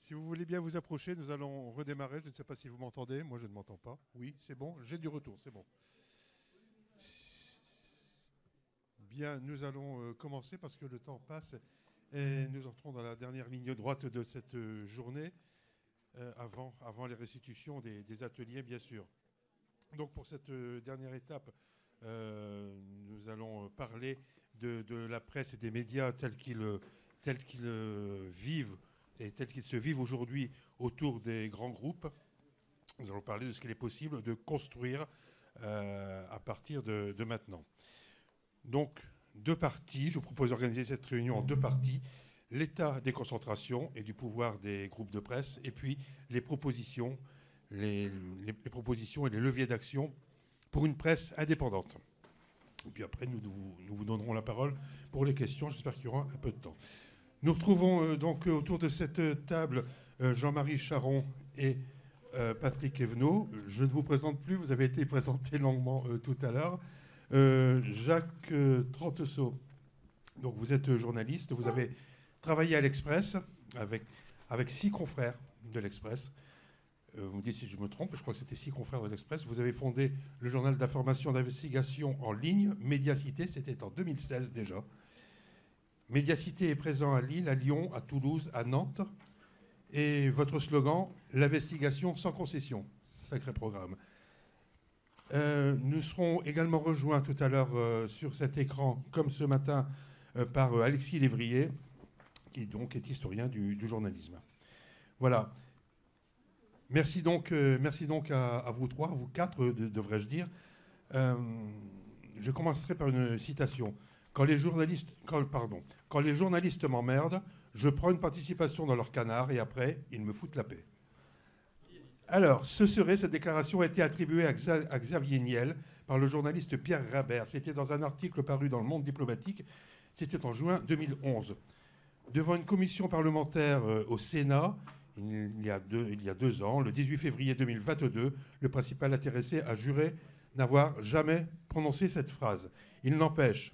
Si vous voulez bien vous approcher, nous allons redémarrer. Je ne sais pas si vous m'entendez. Moi, je ne m'entends pas. Oui, c'est bon. J'ai du retour, c'est bon. Bien, nous allons commencer parce que le temps passe et nous entrons dans la dernière ligne droite de cette journée, avant les restitutions des ateliers, bien sûr. Donc, pour cette dernière étape, nous allons parler de la presse et des médias tels qu'ils vivent et tels qu'ils se vivent aujourd'hui autour des grands groupes. Nous allons parler de ce qu'il est possible de construire à partir de maintenant. Donc, deux parties. Je vous propose d'organiser cette réunion en deux parties. L'état des concentrations et du pouvoir des groupes de presse, et puis les propositions, les propositions et les leviers d'action pour une presse indépendante. Et puis après, nous vous donnerons la parole pour les questions. J'espère qu'il y aura un peu de temps. Nous retrouvons donc autour de cette table Jean-Marie Charon et Patrick Evenot. Je ne vous présente plus, vous avez été présenté longuement tout à l'heure. Jacques Tranteseau, donc vous êtes journaliste, vous avez travaillé à l'Express avec 6 confrères de l'Express. Vous me dites si je me trompe, je crois que c'était 6 confrères de l'Express. Vous avez fondé le journal d'information d'investigation en ligne, Médiacité, c'était en 2016 déjà. Médiacité est présent à Lille, à Lyon, à Toulouse, à Nantes. Et votre slogan, l'investigation sans concession. Sacré programme. Nous serons également rejoints tout à l'heure sur cet écran, comme ce matin, par Alexis Lévrier, qui donc est historien du journalisme. Voilà. Merci donc à vous trois, à vous quatre, devrais-je dire. Je commencerai par une citation. Quand les journalistes m'emmerdent, je prends une participation dans leur canard et après, ils me foutent la paix. Alors, cette déclaration a été attribuée à Xavier Niel par le journaliste Pierre Rabert. C'était dans un article paru dans Le Monde diplomatique. C'était en juin 2011. Devant une commission parlementaire au Sénat, il y a 2 ans, le 18 février 2022, le principal intéressé a juré n'avoir jamais prononcé cette phrase. Il n'empêche,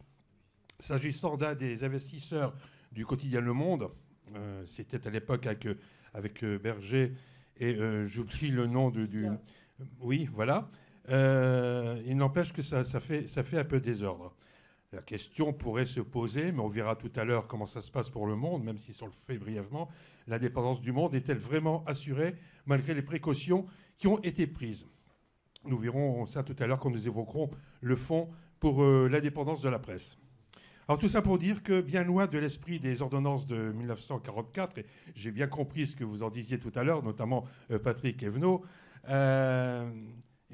s'agissant d'un des investisseurs du quotidien Le Monde, c'était à l'époque avec Berger et j'oublie le nom du... Oui, voilà. Il n'empêche que ça fait un peu désordre. La question pourrait se poser, mais on verra tout à l'heure comment ça se passe pour Le Monde, même si on le fait brièvement. L'indépendance du Monde est-elle vraiment assurée malgré les précautions qui ont été prises? Nous verrons ça tout à l'heure quand nous évoquerons le fond pour l'indépendance de la presse. Alors tout ça pour dire que bien loin de l'esprit des ordonnances de 1944, et j'ai bien compris ce que vous en disiez tout à l'heure, notamment Patrick Evenot,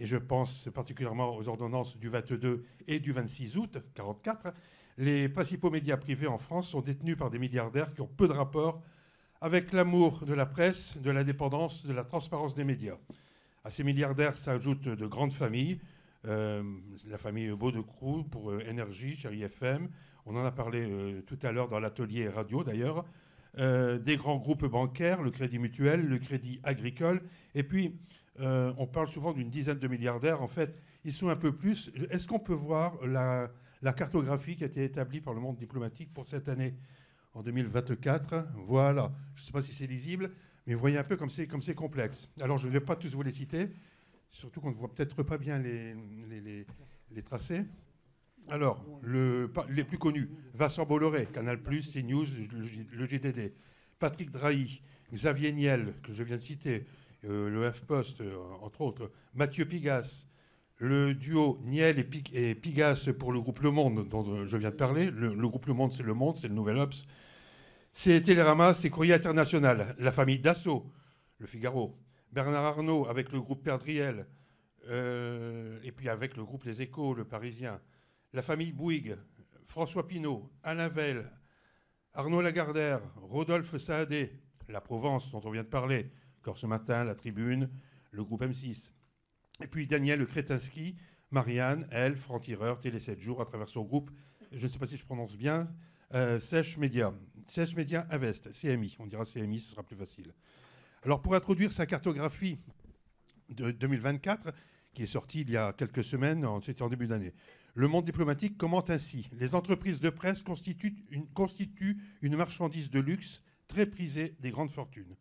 et je pense particulièrement aux ordonnances du 22 et du 26 août 1944, les principaux médias privés en France sont détenus par des milliardaires qui ont peu de rapport avec l'amour de la presse, de l'indépendance, de la transparence des médias. À ces milliardaires s'ajoutent de grandes familles, la famille Baudecroux pour Énergie, Chérie FM, on en a parlé tout à l'heure dans l'atelier radio d'ailleurs, des grands groupes bancaires, le Crédit Mutuel, le Crédit Agricole, et puis on parle souvent d'une dizaine de milliardaires. En fait, ils sont un peu plus. Est-ce qu'on peut voir la cartographie qui a été établie par Le Monde diplomatique pour cette année, en 2024? Voilà. Je ne sais pas si c'est lisible, mais vous voyez un peu comme c'est complexe. Alors, je ne vais pas tous vous les citer, surtout qu'on ne voit peut-être pas bien les tracés. Alors, les plus connus, Vincent Bolloré, Canal+, CNews, le GDD, Patrick Drahi, Xavier Niel, que je viens de citer, le HuffPost, entre autres, Mathieu Pigasse, le duo Niel et Pigasse pour le groupe Le Monde, dont je viens de parler. Le groupe Le Monde, c'est Le Monde, c'est le Nouvel Obs. C'est Télérama, c'est Courrier International. La famille Dassault, Le Figaro. Bernard Arnault avec le groupe Perdriel, et puis avec le groupe Les Échos, Le Parisien. La famille Bouygues, François Pinault, Alain Veil, Arnaud Lagardère, Rodolphe Saadé, La Provence, dont on vient de parler, encore ce matin, La Tribune, le groupe M6. Et puis Daniel Kretinsky, Marianne, elle, franc-tireur, Télé 7 jours, à travers son groupe, je ne sais pas si je prononce bien, Sèche Média Invest, CMI, on dira CMI, ce sera plus facile. Alors pour introduire sa cartographie de 2024, qui est sortie il y a quelques semaines, c'était en début d'année, Le Monde diplomatique commente ainsi: les entreprises de presse constituent une marchandise de luxe très prisée des grandes fortunes.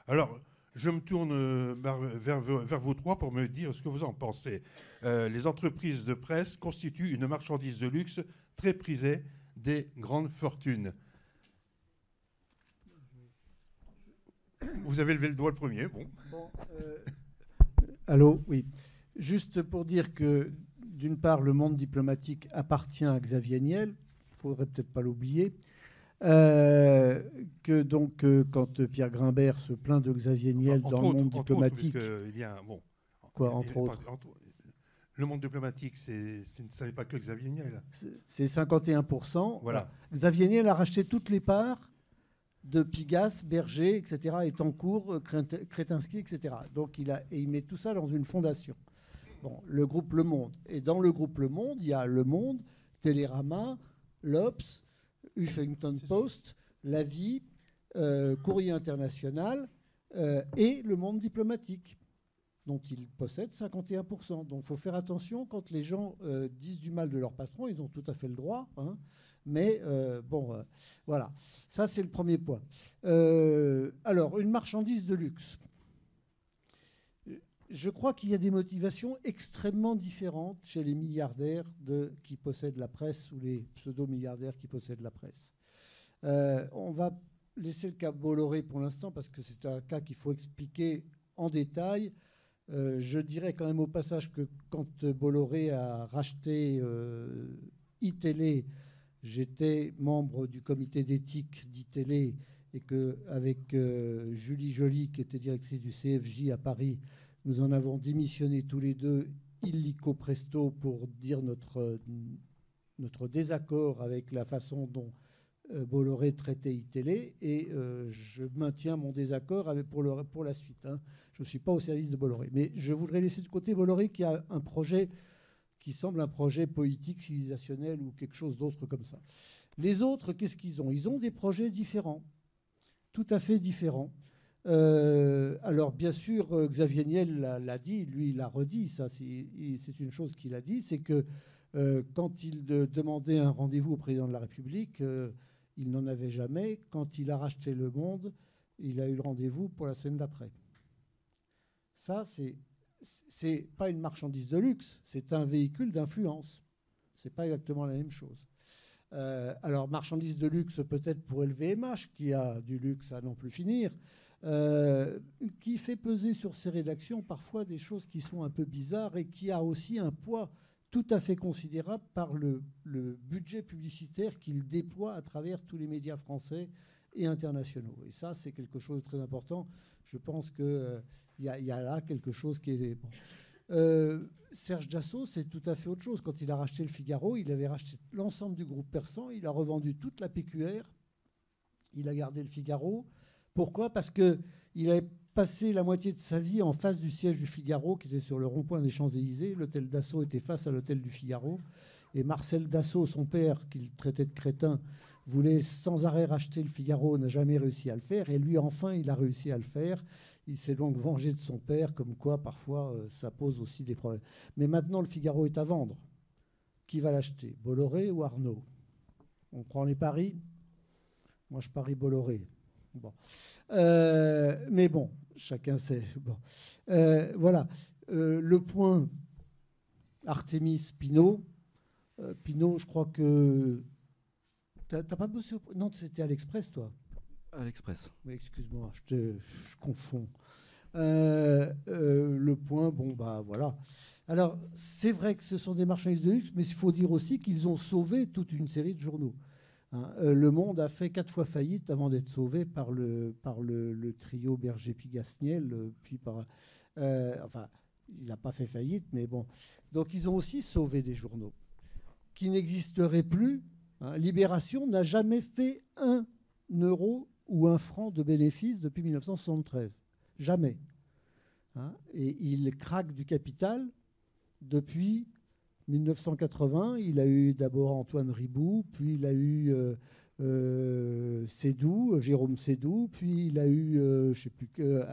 Alors, je me tourne vers vous trois pour me dire ce que vous en pensez. Les entreprises de presse constituent une marchandise de luxe très prisée des grandes fortunes. Vous avez levé le doigt le premier, bon. Allô, oui. Juste pour dire que, d'une part, le monde diplomatique appartient à Xavier Niel, il ne faudrait peut-être pas l'oublier, que donc, quand Pierre Grimbert se plaint de Xavier Niel dans le monde diplomatique... Il y a bon, quoi, entre autres le monde diplomatique, ça n'est pas que Xavier Niel. C'est 51%. Voilà. Xavier Niel a racheté toutes les parts de Pigasse, Berger, etc., Étancourt, Kretinsky, etc. Donc il met tout ça dans une fondation. Bon, le groupe Le Monde. Et dans le groupe Le Monde, il y a Le Monde, Télérama, l'Obs, Huffington Post, La Vie, Courrier International et Le Monde diplomatique, dont il possède 51%. Donc il faut faire attention quand les gens disent du mal de leur patron, ils ont tout à fait le droit, hein. Mais voilà, ça c'est le premier point. Alors, une marchandise de luxe. Je crois qu'il y a des motivations extrêmement différentes chez les milliardaires qui possèdent la presse ou les pseudo-milliardaires qui possèdent la presse. On va laisser le cas Bolloré pour l'instant parce que c'est un cas qu'il faut expliquer en détail. Je dirais quand même au passage que quand Bolloré a racheté iTélé, j'étais membre du comité d'éthique d'iTélé et qu'avec Julie Joly, qui était directrice du CFJ à Paris, nous en avons démissionné tous les deux illico presto pour dire notre désaccord avec la façon dont Bolloré traitait iTélé. Et je maintiens mon désaccord pour la suite, hein. Je ne suis pas au service de Bolloré. Mais je voudrais laisser de côté Bolloré qui a un projet qui semble un projet politique, civilisationnel ou quelque chose d'autre comme ça. Les autres, qu'est-ce qu'ils ont ? Ils ont des projets différents, tout à fait différents. Alors, bien sûr, Xavier Niel l'a dit, lui, il l'a redit, ça, c'est une chose qu'il a dit, c'est que quand il demandait un rendez-vous au président de la République, il n'en avait jamais. Quand il a racheté Le Monde, il a eu le rendez-vous pour la semaine d'après. Ça, c'est pas une marchandise de luxe, c'est un véhicule d'influence. C'est pas exactement la même chose. Alors, marchandise de luxe peut-être pour LVMH, qui a du luxe à n'en plus finir, qui fait peser sur ses rédactions parfois des choses qui sont un peu bizarres et qui a aussi un poids tout à fait considérable par le budget publicitaire qu'il déploie à travers tous les médias français et internationaux. Et ça, c'est quelque chose de très important. Je pense qu'il y a là quelque chose qui est... Bon. Serge Dassault, c'est tout à fait autre chose. Quand il a racheté le Figaro, il avait racheté l'ensemble du groupe Persan, il a revendu toute la PQR, il a gardé le Figaro. Pourquoi ? Parce qu'il avait passé la moitié de sa vie en face du siège du Figaro, qui était sur le rond-point des Champs-Élysées. L'hôtel Dassault était face à l'hôtel du Figaro. Et Marcel Dassault, son père, qu'il traitait de crétin, voulait sans arrêt racheter le Figaro, n'a jamais réussi à le faire. Et lui, enfin, il a réussi à le faire. Il s'est donc vengé de son père, comme quoi, parfois, ça pose aussi des problèmes. Mais maintenant, le Figaro est à vendre. Qui va l'acheter ? Bolloré ou Arnault ? On prend les paris ? Moi, je parie Bolloré. Bon. Mais bon, chacun sait. Bon. Voilà. Le Point, Artémis, Pinault. Pinault, je crois que... T'as pas bossé au... Non, c'était à l'Express, toi. À l'Express. Oui, excuse-moi, je confonds. Le Point, bon, bah voilà. Alors, c'est vrai que ce sont des marchandises de luxe, mais il faut dire aussi qu'ils ont sauvé toute une série de journaux. Hein, Le Monde a fait 4 fois faillite avant d'être sauvé par le trio Berger-Pigasse-Niel, puis par... enfin, il n'a pas fait faillite, mais bon. Donc, ils ont aussi sauvé des journaux qui n'existeraient plus. Hein. Libération n'a jamais fait 1 euro ou 1 franc de bénéfice depuis 1973. Jamais. Hein. Et il craque du capital depuis 1980. Il a eu d'abord Antoine Riboud, puis il a eu Sédou, Jérôme Sédou, puis il a eu, je ne sais plus que,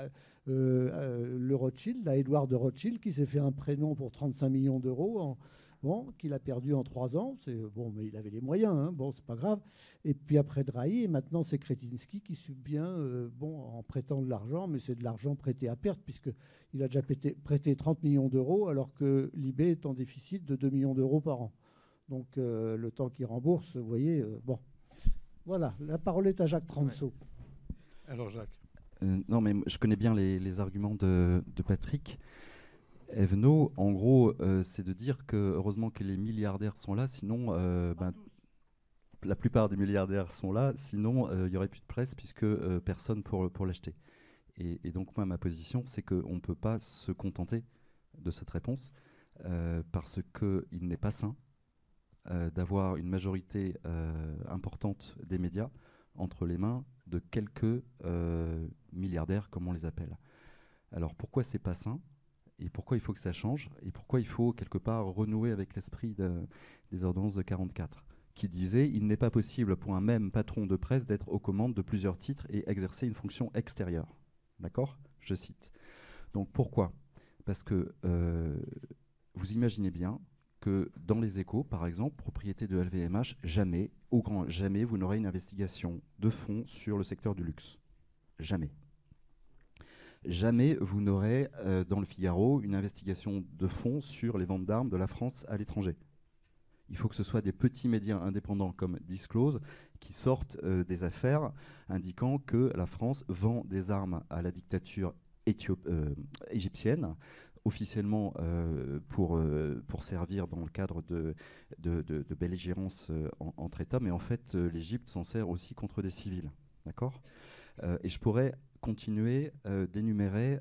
le Rothschild, Édouard de Rothschild, qui s'est fait un prénom pour 35 millions d'euros bon, qu'il a perdu en 3 ans. Bon, mais il avait les moyens, hein, bon, c'est pas grave. Et puis après Drahi, et maintenant c'est Kretinsky qui subvient bon, en prêtant de l'argent, mais c'est de l'argent prêté à perte, puisqu'il a déjà prêté 30 millions d'euros, alors que l'IB est en déficit de 2 millions d'euros par an. Donc le temps qu'il rembourse, vous voyez, bon. Voilà, la parole est à Jacques Transo. Ouais. Alors Jacques. Non, mais je connais bien les arguments de Patrick. Evno, en gros, c'est de dire que heureusement que les milliardaires sont là, sinon la plupart des milliardaires sont là, sinon il n'y aurait plus de presse puisque personne pour l'acheter. Et donc moi, ma position, c'est qu'on ne peut pas se contenter de cette réponse parce qu'il n'est pas sain d'avoir une majorité importante des médias entre les mains de quelques milliardaires, comme on les appelle. Alors pourquoi c'est pas sain ? Et pourquoi il faut que ça change ? Et pourquoi il faut quelque part renouer avec l'esprit des ordonnances de 44 qui disait « Il n'est pas possible pour un même patron de presse d'être aux commandes de plusieurs titres et exercer une fonction extérieure. » D'accord ? Je cite. Donc pourquoi ? Parce que vous imaginez bien que dans les Échos, par exemple, propriété de LVMH, jamais, au grand jamais, vous n'aurez une investigation de fond sur le secteur du luxe. Jamais. Jamais vous n'aurez dans le Figaro une investigation de fond sur les ventes d'armes de la France à l'étranger. Il faut que ce soit des petits médias indépendants comme Disclose qui sortent des affaires indiquant que la France vend des armes à la dictature égyptienne, officiellement pour servir dans le cadre de belligérance entre États, mais en fait l'Égypte s'en sert aussi contre des civils. D'accord ? Et je pourrais continuer d'énumérer,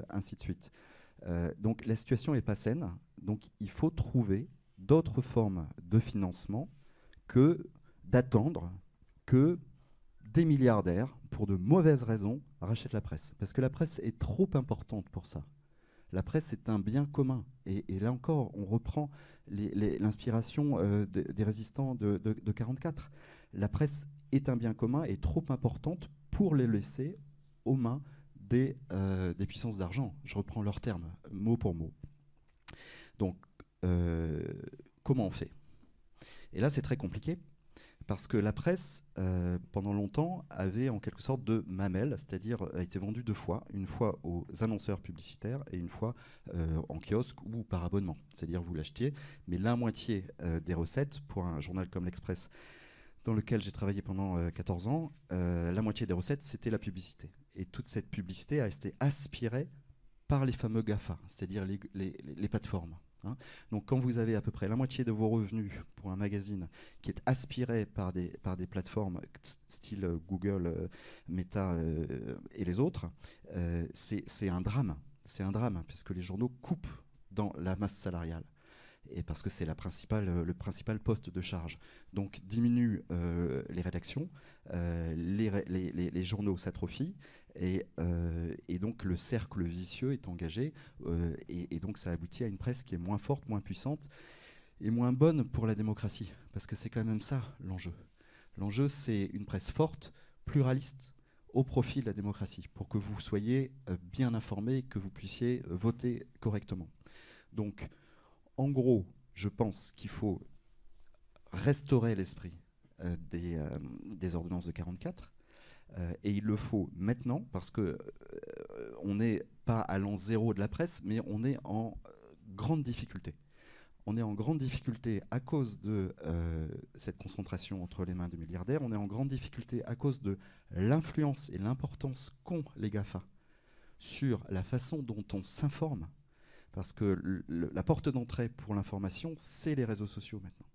ainsi de suite. Donc la situation n'est pas saine, donc il faut trouver d'autres formes de financement que d'attendre que des milliardaires, pour de mauvaises raisons, rachètent la presse. Parce que la presse est trop importante pour ça. La presse est un bien commun. Et là encore, on reprend l'inspiration des résistants de 44. La presse est un bien commun et trop importante pour les laisser aux mains des puissances d'argent. Je reprends leurs termes, mot pour mot. Donc, comment on fait ? Et là, c'est très compliqué, parce que la presse, pendant longtemps, avait en quelque sorte de mamelle, c'est-à-dire a été vendue 2 fois, une fois aux annonceurs publicitaires et une fois en kiosque ou par abonnement. C'est-à-dire vous l'achetiez, mais la moitié des recettes, pour un journal comme l'Express, dans lequel j'ai travaillé pendant 14 ans, la moitié des recettes, c'était la publicité. Et toute cette publicité a été aspirée par les fameux GAFA, c'est-à-dire les plateformes. Hein. Donc quand vous avez à peu près la moitié de vos revenus pour un magazine qui est aspiré par des plateformes style Google, Meta et les autres, c'est un drame. C'est un drame, puisque les journaux coupent dans la masse salariale. Et parce que c'est le principal poste de charge. Donc diminuent les rédactions, les journaux s'atrophient, et donc le cercle vicieux est engagé, et donc ça aboutit à une presse qui est moins forte, moins puissante, et moins bonne pour la démocratie. Parce que c'est quand même ça l'enjeu. L'enjeu, c'est une presse forte, pluraliste, au profit de la démocratie, pour que vous soyez bien informés, que vous puissiez voter correctement. Donc, en gros, je pense qu'il faut restaurer l'esprit des ordonnances de 44, et il le faut maintenant, parce qu'on n'est pas à l'an zéro de la presse, mais on est en grande difficulté. On est en grande difficulté à cause de cette concentration entre les mains des milliardaires, on est en grande difficulté à cause de l'influence et l'importance qu'ont les GAFA sur la façon dont on s'informe. Parce que la porte d'entrée pour l'information, c'est les réseaux sociaux maintenant.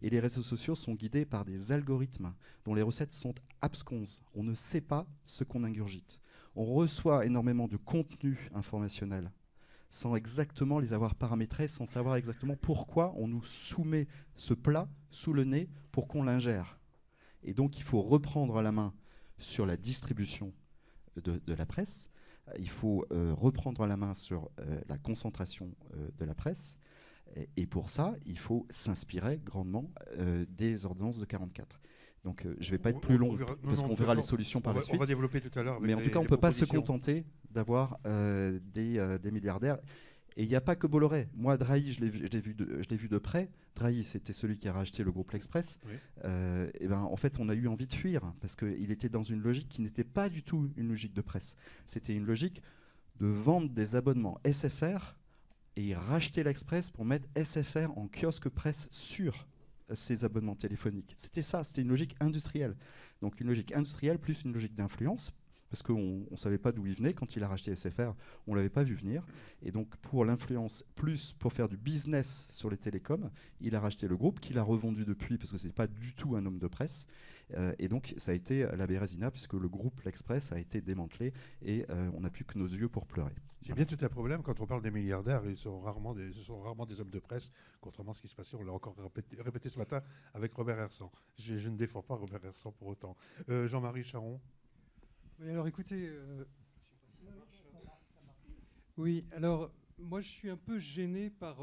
Et les réseaux sociaux sont guidés par des algorithmes dont les recettes sont absconses. On ne sait pas ce qu'on ingurgite. On reçoit énormément de contenus informationnels sans exactement les avoir paramétrés, sans savoir exactement pourquoi on nous soumet ce plat sous le nez pour qu'on l'ingère. Et donc il faut reprendre la main sur la distribution de la presse. Il faut reprendre la main sur la concentration de la presse. Et pour ça, il faut s'inspirer grandement des ordonnances de 44. Donc je ne vais pas être plus long, parce qu'on verra les solutions par la suite. On va développer tout à l'heure. Mais en tout cas, on ne peut pas se contenter d'avoir des milliardaires. Et il n'y a pas que Bolloré. Moi, Drahi, je l'ai vu de près. Drahi, c'était celui qui a racheté le groupe L'Express. Oui. Et ben, en fait, on a eu envie de fuir parce qu'il était dans une logique qui n'était pas du tout une logique de presse. C'était une logique de vendre des abonnements SFR et racheter l'Express pour mettre SFR en kiosque presse sur ces abonnements téléphoniques. C'était ça, c'était une logique industrielle. Donc une logique industrielle plus une logique d'influence, parce qu'on ne savait pas d'où il venait. Quand il a racheté SFR, on ne l'avait pas vu venir. Et donc pour l'influence, plus pour faire du business sur les télécoms, il a racheté le groupe, qu'il a revendu depuis, parce que ce n'est pas du tout un homme de presse. Et donc ça a été la Bérésina, puisque le groupe L'Express a été démantelé, et on n'a plus que nos yeux pour pleurer. C'est bien tout un problème quand on parle des milliardaires, ce sont rarement des hommes de presse, contrairement à ce qui se passait, on l'a encore répété ce matin avec Robert Hersant. Je ne défends pas Robert Hersant pour autant. Jean-Marie Charon. Oui, alors écoutez, oui, alors moi je suis un peu gêné par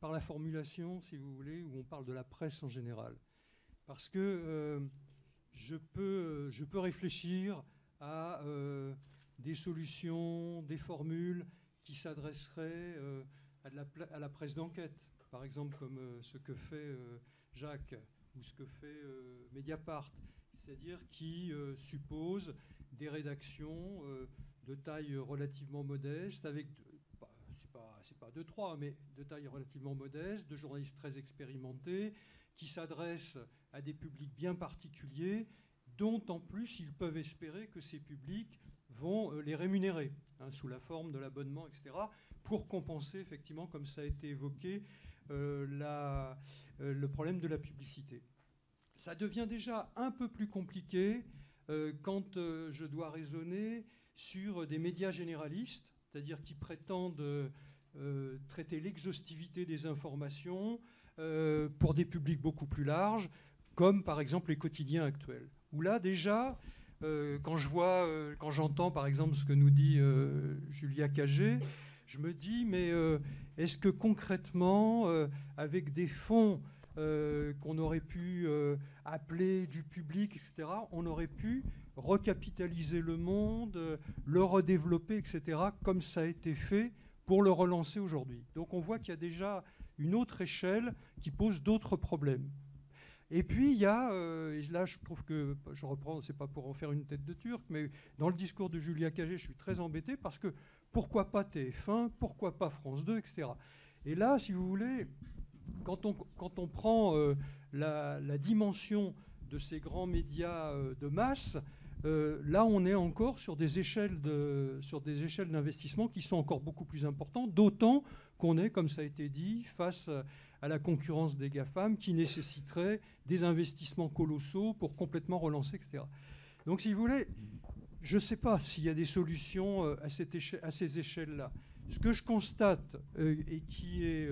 la formulation, si vous voulez, où on parle de la presse en général. Parce que je peux réfléchir à des solutions, des formules qui s'adresseraient à la presse d'enquête, par exemple comme ce que fait Jacques ou ce que fait Mediapart, c'est-à-dire qui suppose des rédactions de taille relativement modeste, avec, c'est pas 2-3, mais de taille relativement modeste, de journalistes très expérimentés, qui s'adressent à des publics bien particuliers, dont en plus ils peuvent espérer que ces publics vont les rémunérer, sous la forme de l'abonnement, etc., pour compenser effectivement, comme ça a été évoqué, le problème de la publicité. Ça devient déjà un peu plus compliqué quand je dois raisonner sur des médias généralistes, c'est-à-dire qui prétendent traiter l'exhaustivité des informations pour des publics beaucoup plus larges, comme par exemple les quotidiens actuels. Où là déjà, quand j'entends par exemple ce que nous dit Julia Cagé, je me dis mais est-ce que concrètement, avec des fonds qu'on aurait pu appeler du public, etc., on aurait pu recapitaliser le monde, le redévelopper, etc., comme ça a été fait pour le relancer aujourd'hui. Donc on voit qu'il y a déjà une autre échelle qui pose d'autres problèmes. Et puis il y a, et là je trouve que, je reprends, c'est pas pour en faire une tête de turc, mais dans le discours de Julia Cagé, je suis très embêté parce que pourquoi pas TF1, pourquoi pas France 2, etc. Et là, si vous voulez, quand on prend la dimension de ces grands médias de masse, là on est encore sur des échelles d'investissement qui sont encore beaucoup plus importantes, d'autant qu'on est, comme ça a été dit, face à la concurrence des GAFAM qui nécessiterait des investissements colossaux pour complètement relancer, etc. Donc si vous voulez, je ne sais pas s'il y a des solutions à ces échelles-là. Ce que je constate, et qui est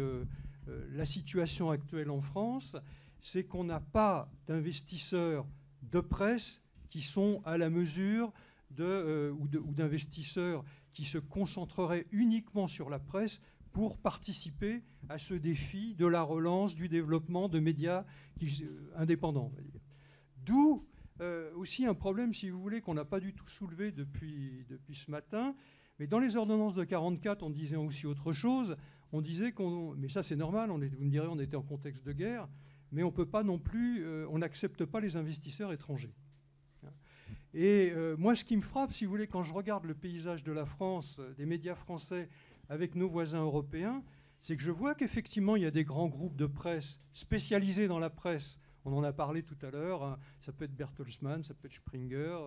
la situation actuelle en France, c'est qu'on n'a pas d'investisseurs de presse qui sont à la mesure ou d'investisseurs qui se concentreraient uniquement sur la presse pour participer à ce défi de la relance, du développement de médias indépendants, on va dire. D'où aussi un problème, si vous voulez, qu'on n'a pas du tout soulevé depuis ce matin. Mais dans les ordonnances de 1944, on disait aussi autre chose. On disait mais ça c'est normal, vous me direz, on était en contexte de guerre, mais on ne peut pas non plus, on n'accepte pas les investisseurs étrangers. Et moi, ce qui me frappe, si vous voulez, quand je regarde le paysage de la France, des médias français avec nos voisins européens, c'est que je vois qu'effectivement, il y a des grands groupes de presse spécialisés dans la presse. On en a parlé tout à l'heure. Hein. Ça peut être Bertelsmann, ça peut être Springer.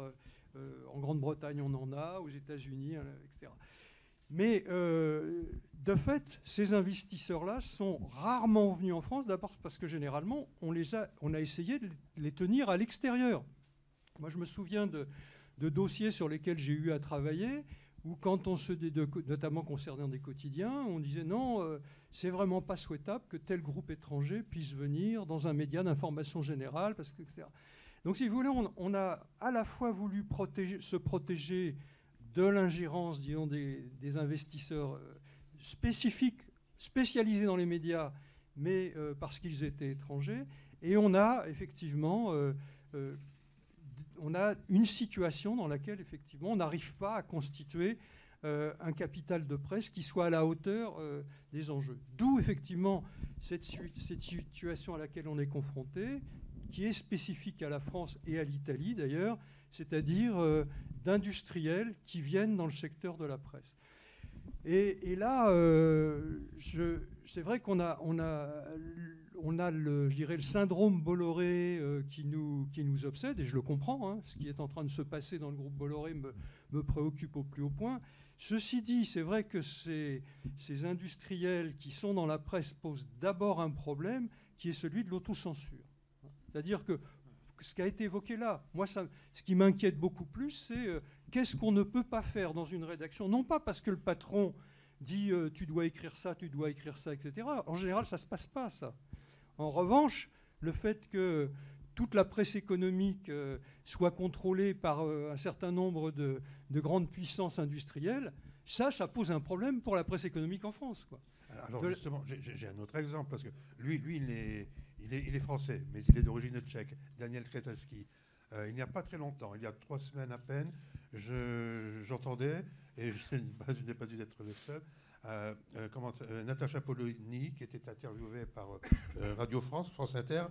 En Grande-Bretagne, on en a. Aux États-Unis, etc. Mais de fait, ces investisseurs-là sont rarement venus en France, d'abord parce que généralement, on a essayé de les tenir à l'extérieur. Moi, je me souviens de dossiers sur lesquels j'ai eu à travailler, où quand notamment concernant des quotidiens, on disait non, c'est vraiment pas souhaitable que tel groupe étranger puisse venir dans un média d'information générale, parce que, etc. Donc, si vous voulez, on a à la fois voulu se protéger de l'ingérence, disons, des investisseurs spécifiques, spécialisés dans les médias, mais parce qu'ils étaient étrangers, et on a effectivement on a une situation dans laquelle, effectivement, on n'arrive pas à constituer un capital de presse qui soit à la hauteur des enjeux. D'où effectivement cette situation à laquelle on est confronté, qui est spécifique à la France et à l'Italie d'ailleurs, c'est-à-dire d'industriels qui viennent dans le secteur de la presse. Et là, c'est vrai qu'on a je dirais, le syndrome Bolloré qui nous obsède, et je le comprends, hein, ce qui est en train de se passer dans le groupe Bolloré me préoccupe au plus haut point. Ceci dit, c'est vrai que ces industriels qui sont dans la presse posent d'abord un problème qui est celui de l'autocensure. C'est-à-dire que ce qui a été évoqué là, moi, ce qui m'inquiète beaucoup plus, c'est qu'est-ce qu'on ne peut pas faire dans une rédaction, non pas parce que le patron dit tu dois écrire ça, etc. En général, ça ne se passe pas, ça. En revanche, le fait que toute la presse économique soit contrôlée par un certain nombre de grandes puissances industrielles, ça pose un problème pour la presse économique en France, quoi. Alors justement, j'ai un autre exemple, parce que lui il est français, mais il est d'origine tchèque, Daniel Kretački. Il n'y a pas très longtemps, il y a 3 semaines à peine, j'entendais, et je n'ai pas dû être le seul, Natacha Polony, qui était interviewée par Radio France, France Inter,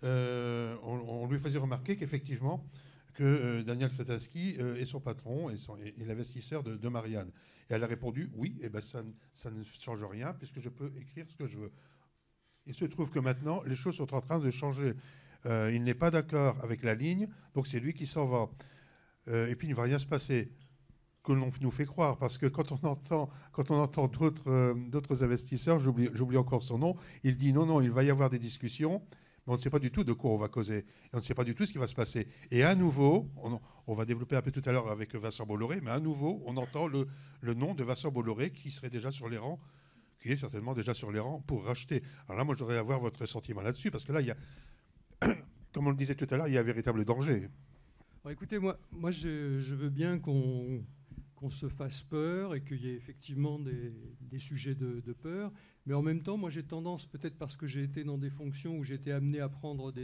on lui faisait remarquer qu'effectivement, que Daniel Kretački est son patron et l'investisseur de Marianne. Et elle a répondu, oui, eh ben ça ne change rien, puisque je peux écrire ce que je veux. Il se trouve que maintenant, les choses sont en train de changer. Il n'est pas d'accord avec la ligne, donc c'est lui qui s'en va. Et puis il ne va rien se passer, que l'on nous fait croire, parce que quand on entend d'autres investisseurs, j'oublie encore son nom, il dit non, il va y avoir des discussions, mais on ne sait pas du tout de quoi on va causer, et on ne sait pas du tout ce qui va se passer. Et à nouveau, on va développer un peu tout à l'heure avec Vincent Bolloré, mais à nouveau, on entend le nom de Vincent Bolloré qui serait déjà sur les rangs, qui est certainement déjà sur les rangs pour racheter. Alors là, moi, je voudrais avoir votre sentiment là-dessus, parce que là, il y a, comme on le disait tout à l'heure, il y a un véritable danger. Alors, écoutez, moi je veux bien qu'on se fasse peur et qu'il y ait effectivement des sujets de peur, mais en même temps, moi j'ai tendance, peut-être parce que j'ai été dans des fonctions où j'ai été amené à prendre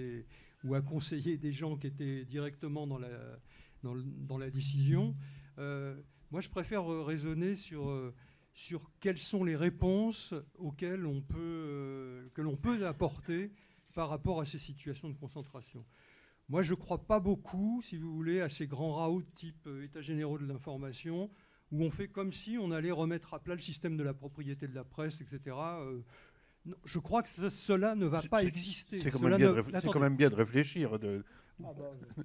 ou à conseiller des gens qui étaient directement dans la décision, moi je préfère raisonner sur quelles sont les réponses auxquelles que l'on peut apporter par rapport à ces situations de concentration. Moi, je ne crois pas beaucoup, si vous voulez, à ces grands raouts type États généraux de l'information, où on fait comme si on allait remettre à plat le système de la propriété de la presse, etc. Non, je crois que cela ne va pas exister. C'est quand même bien de réfléchir.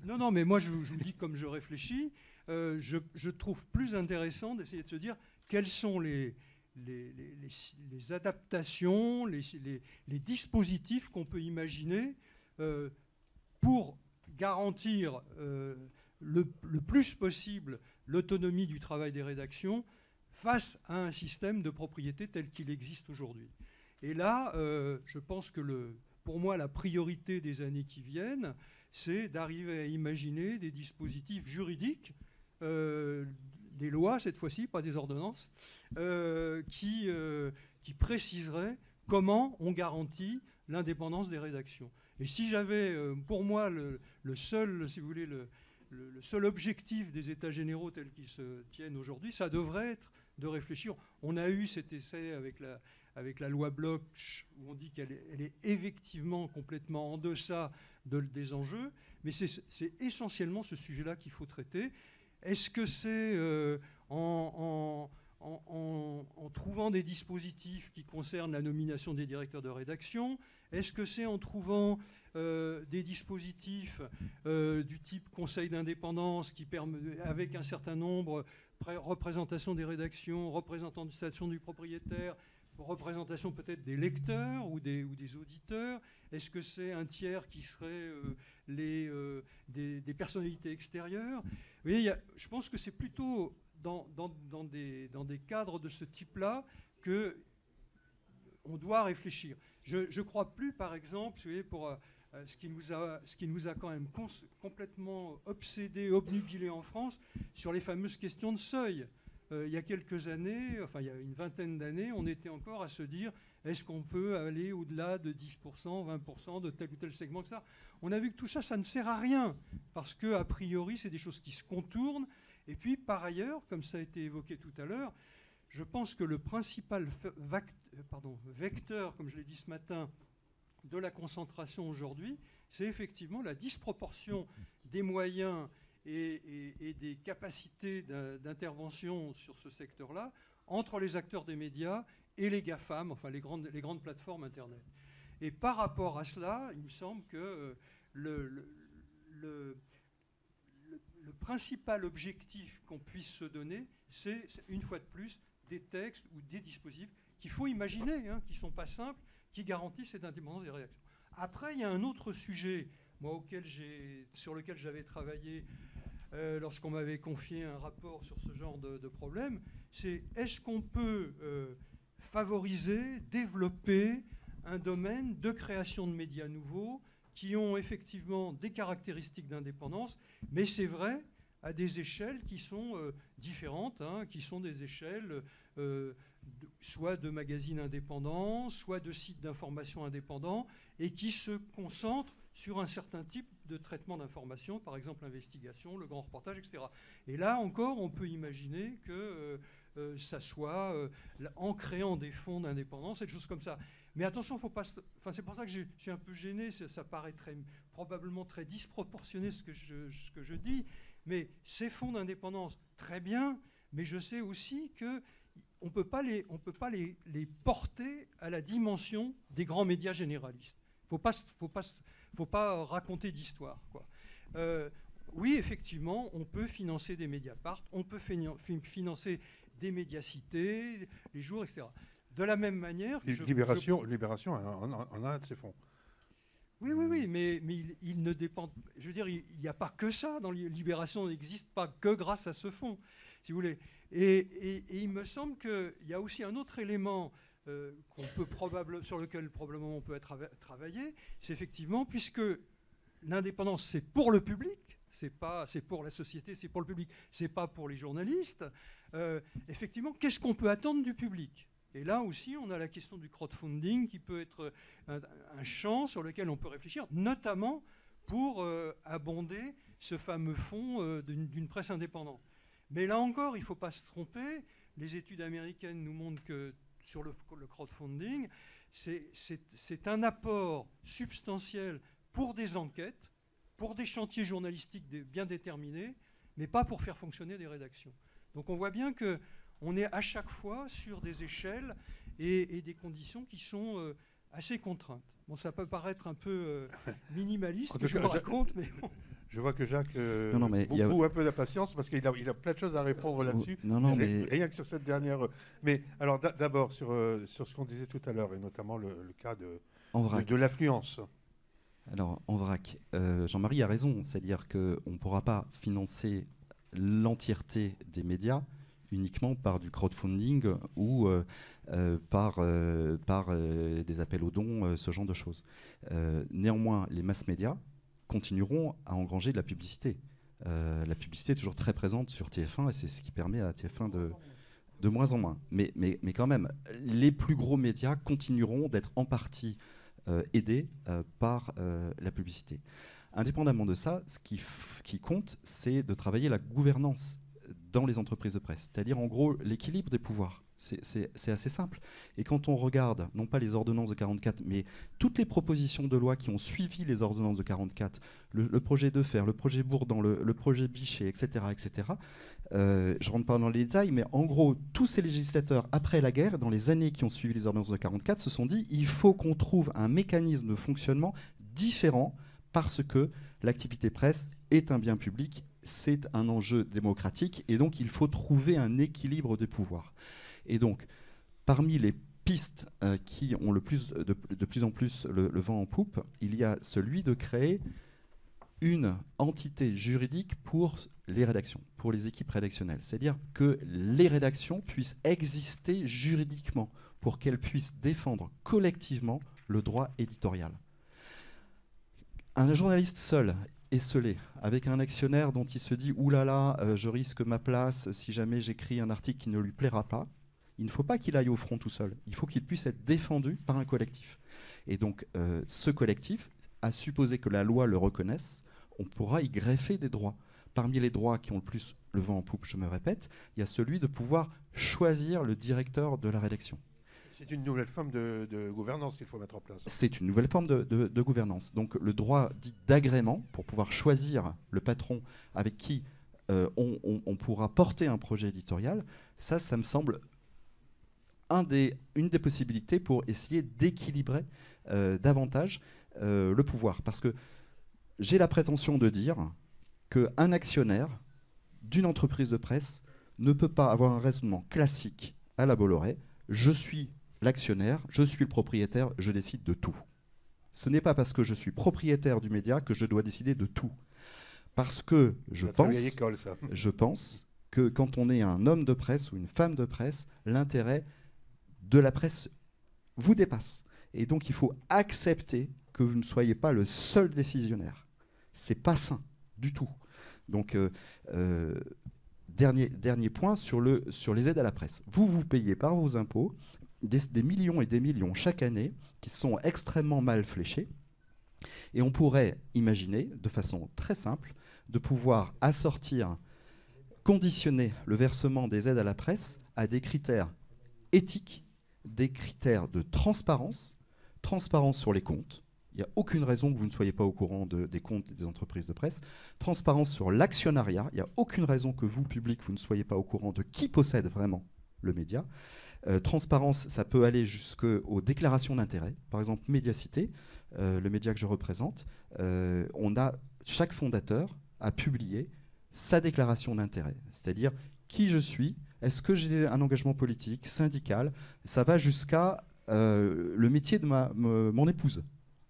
Non, mais moi, je vous le dis comme je réfléchis. Je trouve plus intéressant d'essayer de se dire quelles sont les adaptations, les dispositifs qu'on peut imaginer pour garantir le plus possible l'autonomie du travail des rédactions face à un système de propriété tel qu'il existe aujourd'hui. Et là, je pense que pour moi, la priorité des années qui viennent, c'est d'arriver à imaginer des dispositifs juridiques, des lois cette fois-ci, pas des ordonnances, qui préciseraient comment on garantit l'indépendance des rédactions. Et si j'avais, pour moi, le seul, si vous voulez, le seul objectif des États généraux tels qu'ils se tiennent aujourd'hui, ça devrait être de réfléchir. On a eu cet essai avec la loi Bloch, où on dit qu'elle est effectivement complètement en deçà des enjeux, mais c'est essentiellement ce sujet-là qu'il faut traiter. Est-ce que c'est en trouvant des dispositifs qui concernent la nomination des directeurs de rédaction? Est-ce que c'est en trouvant des dispositifs du type conseil d'indépendance qui permet, avec un certain nombre, représentation des rédactions, représentation du propriétaire, représentation peut-être des lecteurs ou des auditeurs? Est-ce que c'est un tiers qui serait des personnalités extérieures? Vous voyez, je pense que c'est plutôt dans des cadres de ce type-là qu'on doit réfléchir. Je ne crois plus, par exemple, vous voyez, pour ce qui nous a quand même complètement obsédés, obnubilés en France, sur les fameuses questions de seuil. Il y a quelques années, enfin il y a une vingtaine d'années, on était encore à se dire est-ce qu'on peut aller au-delà de 10%, 20% de tel ou tel segment que ça. On a vu que tout ça, ça ne sert à rien, parce qu'a priori, c'est des choses qui se contournent Et puis, par ailleurs, comme ça a été évoqué tout à l'heure, je pense que le principal vecteur, comme je l'ai dit ce matin, de la concentration aujourd'hui, c'est effectivement la disproportion des moyens et des capacités d'intervention sur ce secteur-là entre les acteurs des médias et les GAFAM, enfin les grandes plateformes Internet. Et par rapport à cela, il me semble que le principal objectif qu'on puisse se donner, c'est, une fois de plus, des textes ou des dispositifs qu'il faut imaginer, qui ne sont pas simples, qui garantissent cette indépendance des rédactions. Après, il y a un autre sujet, moi, sur lequel j'avais travaillé lorsqu'on m'avait confié un rapport sur ce genre de problème, c'est est-ce qu'on peut favoriser, développer un domaine de création de médias nouveaux qui ont effectivement des caractéristiques d'indépendance, mais c'est vrai, à des échelles qui sont différentes, qui sont des échelles soit de magazines indépendants, soit de sites d'information indépendants, et qui se concentrent sur un certain type de traitement d'information, par exemple l'investigation, le grand reportage, etc. Et là encore, on peut imaginer que ça soit en créant des fonds d'indépendance, des choses comme ça. Mais attention, faut pas. Enfin, c'est pour ça que je suis un peu gêné. Ça paraît probablement très disproportionné ce que je dis. Mais ces fonds d'indépendance, très bien. Mais je sais aussi que on peut pas les porter à la dimension des grands médias généralistes. Faut pas raconter d'histoire, quoi. Oui, effectivement, on peut financer des Mediapart, on peut financer des médiacités, les jours, etc. De la même manière... Libération en a un de ces fonds. Oui, mais il ne dépend... Je veux dire, il n'y a pas que ça dans Libération, n'existe pas que grâce à ce fonds, si vous voulez. Et il me semble qu'il y a aussi un autre élément sur lequel probablement on peut travailler, c'est effectivement, puisque l'indépendance, c'est pour le public, c'est pour la société, c'est pour le public, c'est pas pour les journalistes, effectivement, qu'est-ce qu'on peut attendre du public ? Et là aussi, on a la question du crowdfunding qui peut être un champ sur lequel on peut réfléchir, notamment pour abonder ce fameux fonds d'une presse indépendante. Mais là encore, il ne faut pas se tromper. Les études américaines nous montrent que sur le crowdfunding, c'est un apport substantiel pour des enquêtes, pour des chantiers journalistiques bien déterminés, mais pas pour faire fonctionner des rédactions. Donc on voit bien qu'on est à chaque fois sur des échelles et des conditions qui sont assez contraintes. Bon, ça peut paraître un peu minimaliste, que je vous raconte, mais bon. Je vois que Jacques beaucoup un peu d'impatience parce qu'il a plein de choses à répondre là-dessus. Mais rien que sur cette dernière. Mais alors d'abord sur ce qu'on disait tout à l'heure et notamment le cas de l'affluence. Alors en vrac, Jean-Marie a raison, c'est-à-dire qu'on ne pourra pas financer l'entièreté des médias uniquement par du crowdfunding ou par des appels aux dons, ce genre de choses. Néanmoins, les mass médias continueront à engranger de la publicité. La publicité est toujours très présente sur TF1 et c'est ce qui permet à TF1 de moins en moins. Mais quand même, les plus gros médias continueront d'être en partie aidés par la publicité. Indépendamment de ça, ce qui compte, c'est de travailler la gouvernance dans les entreprises de presse, c'est-à-dire en gros l'équilibre des pouvoirs. C'est assez simple. Et quand on regarde, non pas les ordonnances de 44, mais toutes les propositions de loi qui ont suivi les ordonnances de 44, le projet Defferre, le projet Bourdon, le projet Bichet, etc., je ne rentre pas dans les détails, mais en gros, tous ces législateurs, après la guerre, dans les années qui ont suivi les ordonnances de 44, se sont dit il faut qu'on trouve un mécanisme de fonctionnement différent parce que l'activité presse est un bien public, c'est un enjeu démocratique, et donc il faut trouver un équilibre des pouvoirs. Et donc, parmi les pistes qui ont de plus en plus le vent en poupe, il y a celui de créer une entité juridique pour les rédactions, pour les équipes rédactionnelles. C'est-à-dire que les rédactions puissent exister juridiquement pour qu'elles puissent défendre collectivement le droit éditorial. Un journaliste seul, esseulé, avec un actionnaire dont il se dit « oulala, je risque ma place si jamais j'écris un article qui ne lui plaira pas », il ne faut pas qu'il aille au front tout seul. Il faut qu'il puisse être défendu par un collectif. Et donc, ce collectif, à supposer que la loi le reconnaisse, on pourra y greffer des droits. parmi les droits qui ont le plus le vent en poupe, je me répète, il y a celui de pouvoir choisir le directeur de la rédaction. C'est une nouvelle forme de gouvernance qu'il faut mettre en place. C'est une nouvelle forme de gouvernance. Donc le droit dit d'agrément pour pouvoir choisir le patron avec qui on pourra porter un projet éditorial, ça me semble une des possibilités pour essayer d'équilibrer davantage le pouvoir. Parce que j'ai la prétention de dire qu'un actionnaire d'une entreprise de presse ne peut pas avoir un raisonnement classique à la Bolloré. Je suis l'actionnaire, je suis le propriétaire, je décide de tout. Ce n'est pas parce que je suis propriétaire du média que je dois décider de tout. Parce que je pense que quand on est un homme de presse ou une femme de presse, l'intérêt de la presse vous dépasse. Et donc il faut accepter que vous ne soyez pas le seul décisionnaire. C'est pas sain du tout. Donc dernier point sur les aides à la presse. Vous payez par vos impôts des millions et des millions chaque année qui sont extrêmement mal fléchés. Et on pourrait imaginer, de façon très simple, de pouvoir conditionner le versement des aides à la presse à des critères éthiques, des critères de transparence sur les comptes. Il n'y a aucune raison que vous ne soyez pas au courant des comptes des entreprises de presse. Transparence sur l'actionnariat. Il n'y a aucune raison que vous, public, vous ne soyez pas au courant de qui possède vraiment le média. Transparence, ça peut aller jusqu'aux déclarations d'intérêt. Par exemple, Médiacité, le média que je représente, chaque fondateur a publié sa déclaration d'intérêt. C'est-à-dire qui je suis, est-ce que j'ai un engagement politique, syndical. Ça va jusqu'à le métier de mon épouse,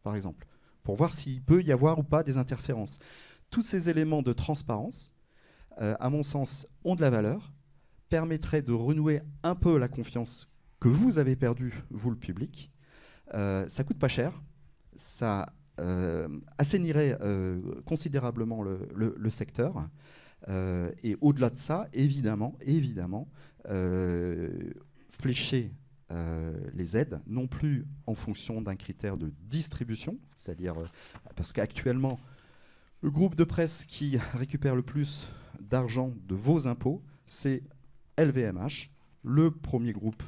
par exemple, pour voir s'il peut y avoir ou pas des interférences. Tous ces éléments de transparence, à mon sens, ont de la valeur, permettraient de renouer un peu la confiance que vous avez perdue, vous le public. Ça coûte pas cher, ça assainirait considérablement le secteur. Et au-delà de ça, évidemment, flécher les aides, non plus en fonction d'un critère de distribution, c'est-à-dire parce qu'actuellement, le groupe de presse qui récupère le plus d'argent de vos impôts, c'est LVMH, le premier groupe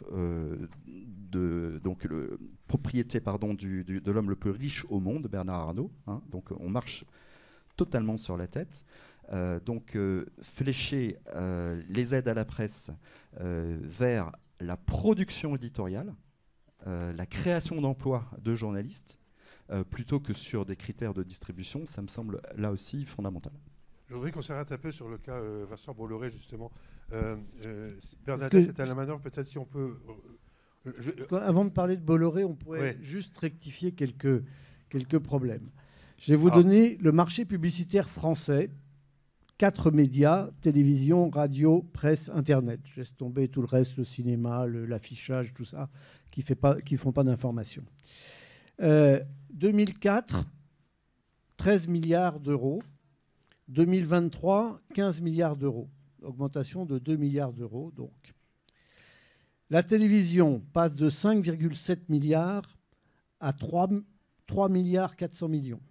propriété de l'homme le plus riche au monde, Bernard Arnault. Hein, donc on marche totalement sur la tête. Flécher les aides à la presse vers la production éditoriale, la création d'emplois de journalistes, plutôt que sur des critères de distribution, ça me semble là aussi fondamental. Je voudrais qu'on s'arrête un peu sur le cas Vincent Bolloré, justement. Bernadette est à la manœuvre, peut-être si on peut... Avant de parler de Bolloré, on pourrait juste rectifier quelques problèmes. Je vais vous donner le marché publicitaire français. 4 médias, télévision, radio, presse, Internet. Je laisse tomber tout le reste, le cinéma, l'affichage, tout ça, qui ne font pas d'information. 2004, 13 milliards d'euros. 2023, 15 milliards d'euros. Augmentation de 2 milliards d'euros, donc. La télévision passe de 5,7 milliards à 3 milliards 400 millions.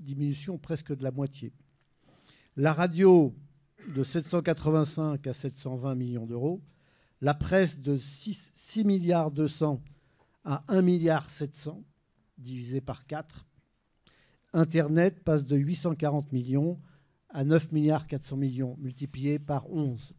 Diminution presque de la moitié. La radio, de 785 à 720 millions d'euros. La presse, de 6 milliards 200 à 1 milliard 700, divisé par 4. Internet passe de 840 millions à 9 milliards 400 millions, multiplié par 11.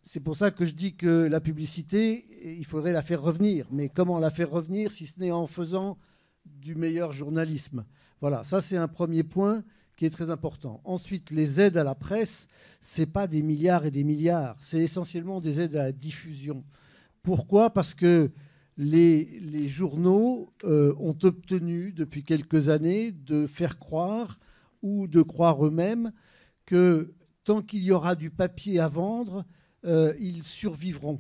C'est pour ça que je dis que la publicité, il faudrait la faire revenir. Mais comment la faire revenir si ce n'est en faisant du meilleur journalisme? Voilà, ça c'est un premier point qui est très important. Ensuite, les aides à la presse, ce n'est pas des milliards et des milliards. C'est essentiellement des aides à la diffusion. Pourquoi? Parce que les journaux ont obtenu depuis quelques années de faire croire ou de croire eux-mêmes que tant qu'il y aura du papier à vendre, ils survivront.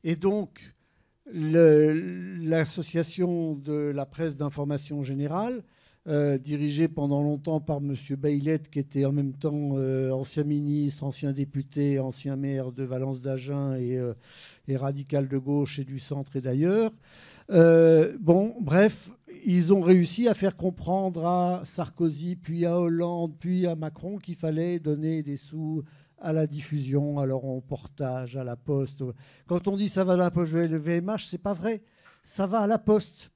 Et donc, l'association de la presse d'information générale, dirigée pendant longtemps par M. Baillet, qui était en même temps ancien ministre, ancien député, ancien maire de Valence-d'Agen et radical de gauche et du centre et d'ailleurs. Bref, ils ont réussi à faire comprendre à Sarkozy, puis à Hollande, puis à Macron qu'il fallait donner des sous à la diffusion, à leur reportage, à la Poste. Quand on dit ça va à la poche de LVMH, c'est pas vrai. Ça va à la Poste.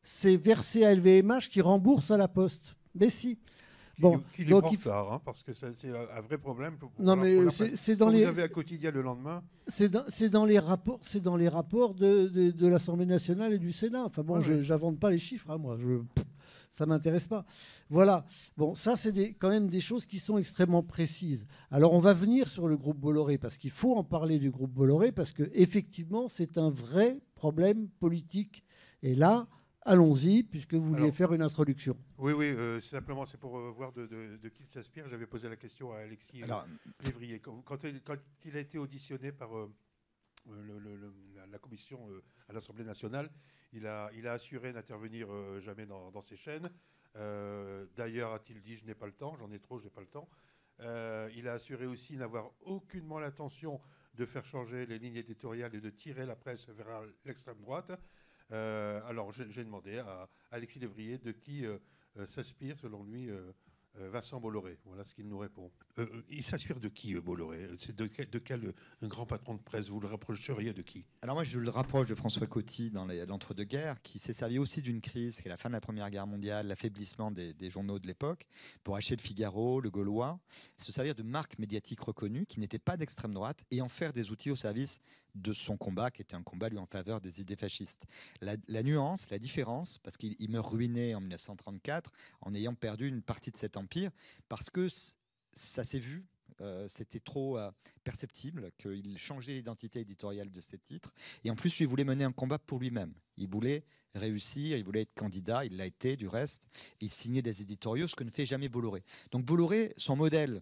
C'est versé à LVMH qui rembourse à la Poste. Mais si. Bon, il est en retard, hein, parce que c'est un vrai problème. Non, mais c'est dans les. Vous avez un quotidien le lendemain. C'est dans les rapports. C'est dans les rapports de l'Assemblée nationale et du Sénat. Enfin bon, je n'invente pas les chiffres, hein, moi. Ça m'intéresse pas. Voilà. Bon, ça c'est quand même des choses qui sont extrêmement précises. Alors on va venir sur le groupe Bolloré parce qu'il faut en parler du groupe Bolloré parce que effectivement c'est un vrai problème politique. Et là. Allons-y, puisque vous vouliez faire une introduction. Oui, simplement, c'est pour voir de qui il s'inspire. J'avais posé la question à Alexis Lévrier. Quand il a été auditionné par la commission à l'Assemblée nationale, il a assuré n'intervenir jamais dans ces chaînes. D'ailleurs, a-t-il dit, je n'ai pas le temps, j'en ai trop, je n'ai pas le temps. Il a assuré aussi n'avoir aucunement l'intention de faire changer les lignes éditoriales et de tirer la presse vers l'extrême droite. Alors, j'ai demandé à Alexis Lévrier de qui s'inspire, selon lui, Vincent Bolloré. Voilà ce qu'il nous répond. Il s'inspire de qui, Bolloré? C'est de quel un grand patron de presse? Vous le rapprocheriez de qui? Alors moi, je le rapproche de François Coty dans l'entre-deux-guerres, qui s'est servi aussi d'une crise, qui est la fin de la Première Guerre mondiale, l'affaiblissement des journaux de l'époque, pour acheter le Figaro, le Gaulois, se servir de marques médiatiques reconnues qui n'étaient pas d'extrême droite et en faire des outils au service de son combat, qui était un combat, lui, en faveur des idées fascistes. La nuance, la différence, parce qu'il meurt ruiné en 1934 en ayant perdu une partie de cet empire, parce que ça s'est vu, c'était trop perceptible qu'il changeait l'identité éditoriale de ses titres. Et en plus, lui voulait mener un combat pour lui-même. Il voulait réussir, il voulait être candidat, il l'a été du reste, et il signait des éditoriaux, ce que ne fait jamais Bolloré. Donc Bolloré, son modèle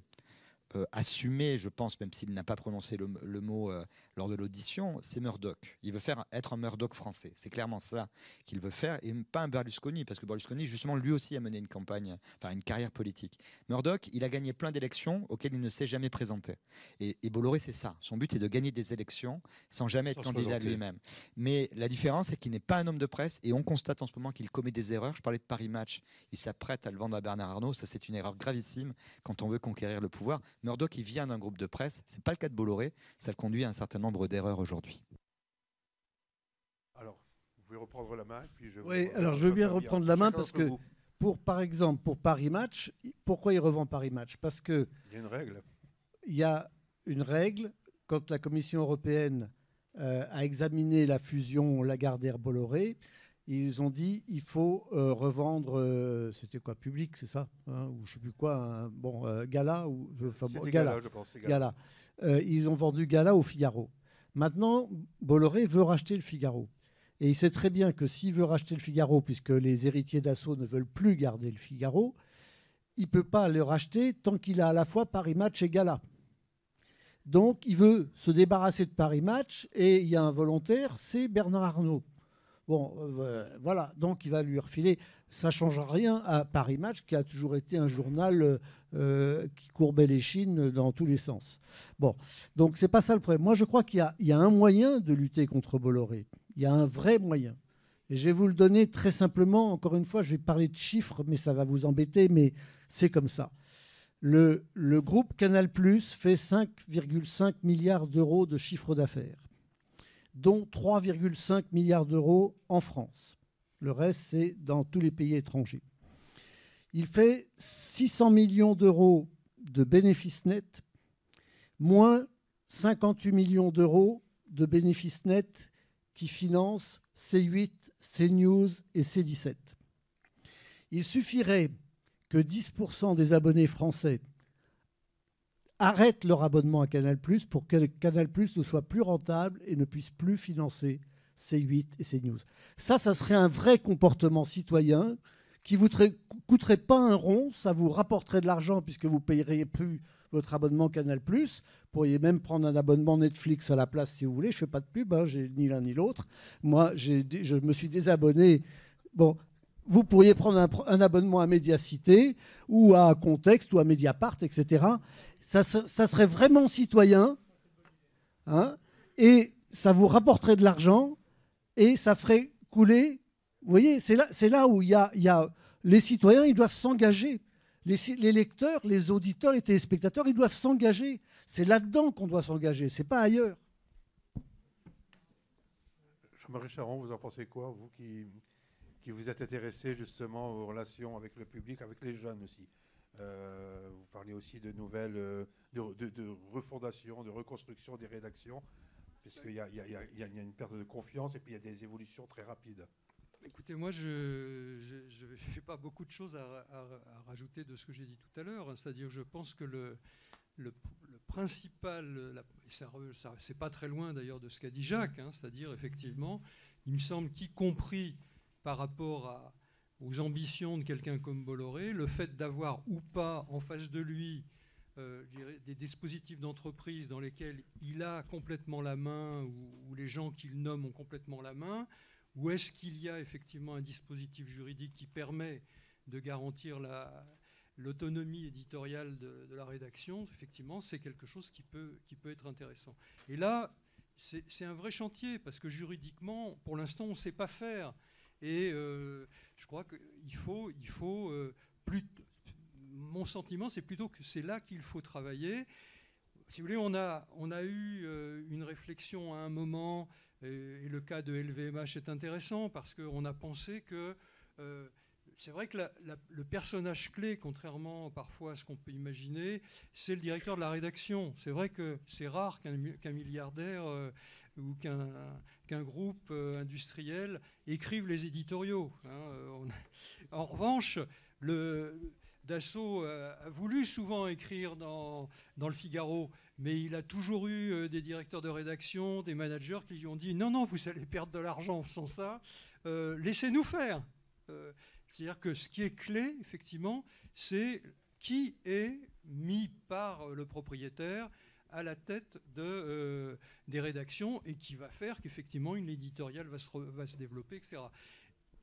assumé, je pense, même s'il n'a pas prononcé le mot lors de l'audition, c'est Murdoch. Il veut être un Murdoch français. C'est clairement ça qu'il veut faire, et pas un Berlusconi, parce que Berlusconi, justement, lui aussi a mené une campagne, enfin une carrière politique. Murdoch, il a gagné plein d'élections auxquelles il ne s'est jamais présenté. Et Bolloré, c'est ça. Son but, c'est de gagner des élections sans jamais être candidat lui-même. Mais la différence, c'est qu'il n'est pas un homme de presse, et on constate en ce moment qu'il commet des erreurs. Je parlais de Paris Match. Il s'apprête à le vendre à Bernard Arnault. Ça, c'est une erreur gravissime quand on veut conquérir le pouvoir. Murdoch, il vient d'un groupe de presse. Ce n'est pas le cas de Bolloré. Ça le conduit à un certain nombre d'erreurs aujourd'hui. Alors, vous pouvez reprendre la main. Puis je veux bien reprendre la main parce que, par exemple, pour Paris Match, pourquoi il revend Paris Match? Parce qu'il y a une règle. Il y a une règle. Quand la Commission européenne a examiné la fusion Lagardère-Bolloré, ils ont dit il faut revendre, c'était quoi, Public, c'est ça, hein, ou je ne sais plus quoi, Gala, ou Gala, je pense. Gala. Ils ont vendu Gala au Figaro. Maintenant, Bolloré veut racheter le Figaro. Et il sait très bien que s'il veut racheter le Figaro, puisque les héritiers d'Assaut ne veulent plus garder le Figaro, il ne peut pas le racheter tant qu'il a à la fois Paris Match et Gala. Donc, il veut se débarrasser de Paris Match, et il y a un volontaire, c'est Bernard Arnault. Bon, voilà, donc il va lui refiler. Ça ne change rien à Paris Match, qui a toujours été un journal qui courbait les chines dans tous les sens. Bon, donc c'est pas ça le problème. Moi, je crois qu'il y a un moyen de lutter contre Bolloré. Il y a un vrai moyen. Et je vais vous le donner très simplement. Encore une fois, je vais parler de chiffres, mais ça va vous embêter, mais c'est comme ça. Le groupe Canal+ fait 5,5 milliards d'euros de chiffre d'affaires, dont 3,5 milliards d'euros en France. Le reste, c'est dans tous les pays étrangers. Il fait 600 millions d'euros de bénéfices nets, moins 58 millions d'euros de bénéfices nets qui financent C8, CNews et C17. Il suffirait que 10% des abonnés français arrêtent leur abonnement à Canal+ pour que Canal+ ne soit plus rentable et ne puisse plus financer C8 et CNews. Ça serait un vrai comportement citoyen qui ne vous coûterait pas un rond, ça vous rapporterait de l'argent puisque vous ne payeriez plus votre abonnement Canal+. Vous pourriez même prendre un abonnement Netflix à la place si vous voulez. Je ne fais pas de pub, hein, j'ai ni l'un ni l'autre. Moi, je me suis désabonné. Bon, vous pourriez prendre un abonnement à Mediacité ou à Contexte ou à Mediapart, etc. Ça serait vraiment citoyen, hein, et ça vous rapporterait de l'argent et ça ferait couler Vous voyez, c'est là où il y a les citoyens, ils doivent s'engager. Les lecteurs, les auditeurs, les téléspectateurs, ils doivent s'engager. C'est là-dedans qu'on doit s'engager, c'est pas ailleurs. Jean-Marie Charon, vous en pensez quoi, vous qui vous êtes intéressé justement aux relations avec le public, avec les jeunes aussi? Vous parlez aussi de nouvelles, de refondation, de reconstruction des rédactions, puisqu'il y a une perte de confiance et puis il y a des évolutions très rapides. Écoutez, moi, je n'ai pas beaucoup de choses à rajouter de ce que j'ai dit tout à l'heure. C'est-à-dire, je pense que le principal, c'est pas très loin d'ailleurs de ce qu'a dit Jacques, hein, c'est-à-dire, effectivement, il me semble qu'y compris par rapport aux ambitions de quelqu'un comme Bolloré, le fait d'avoir ou pas en face de lui des dispositifs d'entreprise dans lesquels il a complètement la main, ou les gens qu'il nomme ont complètement la main, ou est-ce qu'il y a effectivement un dispositif juridique qui permet de garantir l'autonomie éditoriale de la rédaction? Effectivement, c'est quelque chose qui peut être intéressant. Et là, c'est un vrai chantier, parce que juridiquement, pour l'instant, on ne sait pas faire. Et je crois qu'il faut mon sentiment, c'est plutôt que c'est là qu'il faut travailler. Si vous voulez, on a eu une réflexion à un moment, et le cas de LVMH est intéressant, parce qu'on a pensé que c'est vrai que le personnage clé, contrairement parfois à ce qu'on peut imaginer, c'est le directeur de la rédaction. C'est vrai que c'est rare qu'un milliardaire ou qu'un groupe industriel écrive les éditoriaux. Hein. En revanche, Dassault a voulu souvent écrire dans le Figaro, mais il a toujours eu des directeurs de rédaction, des managers qui lui ont dit « Non, non, vous allez perdre de l'argent sans ça, laissez-nous faire ». C'est-à-dire que ce qui est clé, effectivement, c'est qui est mis par le propriétaire à la tête des rédactions et qui va faire qu'effectivement une éditoriale va se développer, etc.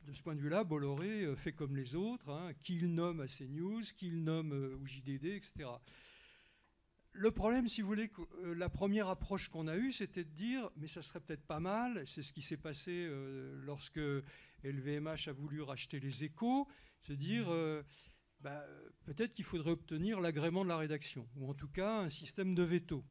De ce point de vue-là, Bolloré fait comme les autres, hein, qu'il nomme à CNews, qu'il nomme au JDD, etc. Le problème, si vous voulez, la première approche qu'on a eue, c'était de dire mais ça serait peut-être pas mal, c'est ce qui s'est passé lorsque LVMH a voulu racheter les Échos, se dire peut-être qu'il faudrait obtenir l'agrément de la rédaction, ou en tout cas un système de veto.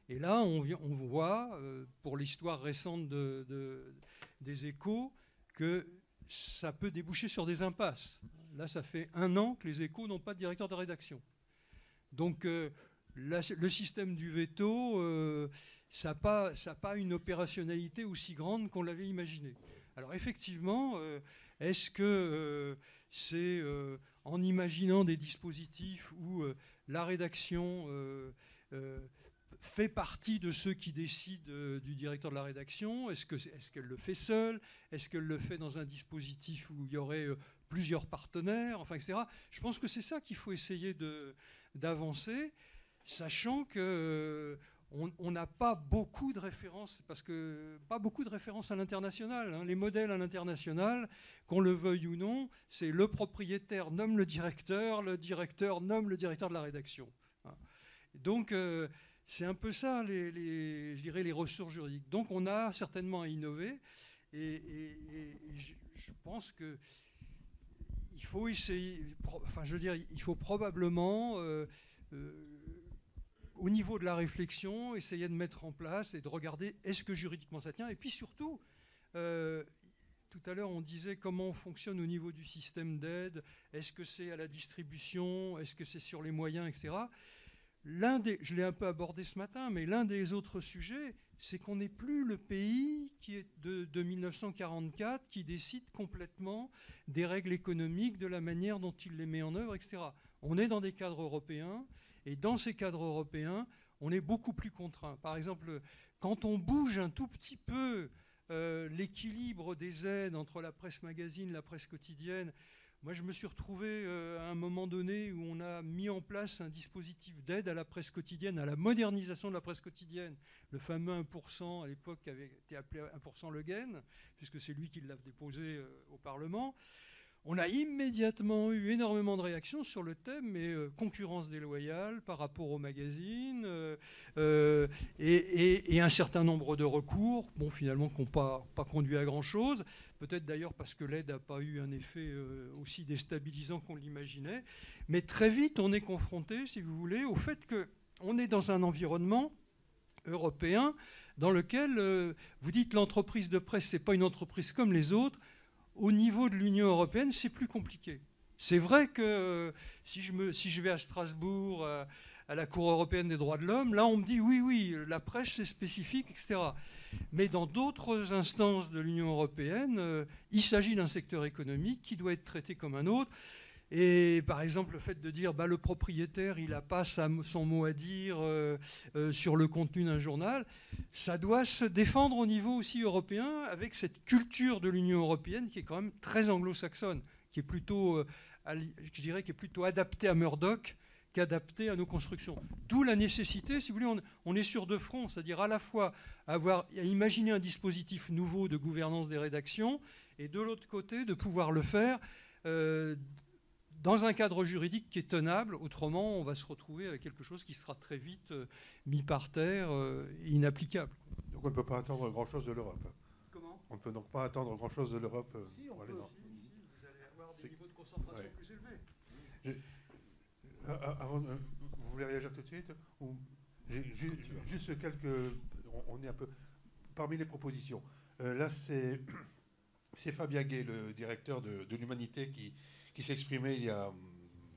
Et là, on voit, pour l'histoire récente des Échos, que ça peut déboucher sur des impasses. Là, ça fait 1 an que les Échos n'ont pas de directeur de rédaction. Donc, le système du veto, ça n'a pas une opérationnalité aussi grande qu'on l'avait imaginé. Alors, effectivement, est-ce que c'est en imaginant des dispositifs où la rédaction fait partie de ceux qui décident du directeur de la rédaction? Est-ce qu'elle le fait seule? Est-ce qu'elle le fait dans un dispositif où il y aurait plusieurs partenaires, enfin, etc. Je pense que c'est ça qu'il faut essayer d'avancer, sachant que on n'a pas beaucoup de références, parce que pas beaucoup de références à l'international. Hein. Les modèles à l'international, qu'on le veuille ou non, c'est le propriétaire nomme le directeur nomme le directeur de la rédaction. Hein. Donc, c'est un peu ça, je dirais, les ressources juridiques. Donc, on a certainement à innover, et je pense que il faut essayer, enfin, je veux dire, il faut probablement, au niveau de la réflexion, essayer de mettre en place et de regarder est-ce que juridiquement ça tient. Et puis surtout, tout à l'heure, on disait comment on fonctionne au niveau du système d'aide. Est-ce que c'est à la distribution? Est-ce que c'est sur les moyens, etc. Je l'ai un peu abordé ce matin, mais l'un des autres sujets, c'est qu'on n'est plus le pays qui est de 1944 qui décide complètement des règles économiques, de la manière dont il les met en œuvre, etc. On est dans des cadres européens, et dans ces cadres européens, on est beaucoup plus contraint. Par exemple, quand on bouge un tout petit peu l'équilibre des aides entre la presse magazine et la presse quotidienne, moi, je me suis retrouvé à un moment donné où on a mis en place un dispositif d'aide à la presse quotidienne, à la modernisation de la presse quotidienne. Le fameux 1% à l'époque qui avait été appelé 1% Le Guen, puisque c'est lui qui l'a déposé au Parlement. On a immédiatement eu énormément de réactions sur le thème, mais concurrence déloyale par rapport aux magazines, et un certain nombre de recours, bon, finalement, qui n'ont pas conduit à grand-chose. Peut-être d'ailleurs parce que l'aide n'a pas eu un effet aussi déstabilisant qu'on l'imaginait. Mais très vite, on est confronté, si vous voulez, au fait qu'on est dans un environnement européen dans lequel, vous dites l'entreprise de presse, ce n'est pas une entreprise comme les autres. Au niveau de l'Union européenne, c'est plus compliqué. C'est vrai que si je vais à Strasbourg, à la Cour européenne des droits de l'homme, là on me dit oui, la presse c'est spécifique, etc. Mais dans d'autres instances de l'Union européenne, il s'agit d'un secteur économique qui doit être traité comme un autre. Et par exemple, le fait de dire le propriétaire, il n'a pas son mot à dire sur le contenu d'un journal, ça doit se défendre au niveau aussi européen avec cette culture de l'Union européenne qui est quand même très anglo-saxonne, qui est plutôt, je dirais, qui est plutôt adaptée à Murdoch qu'adaptée à nos constructions. D'où la nécessité, si vous voulez, on est sur deux fronts, c'est-à-dire à la fois à imaginer un dispositif nouveau de gouvernance des rédactions et de l'autre côté de pouvoir le faire dans un cadre juridique qui est tenable. Autrement, on va se retrouver avec quelque chose qui sera très vite mis par terre et inapplicable. Donc on ne peut pas attendre grand-chose de l'Europe. Comment ? On ne peut donc pas attendre grand-chose de l'Europe. Si, on peut. Vous allez avoir des niveaux de concentration plus élevés. Vous voulez réagir tout de suite ou juste quelques... On est un peu... Parmi les propositions. Là, c'est Fabien Gay, le directeur de l'Humanité, qui s'est exprimé il y a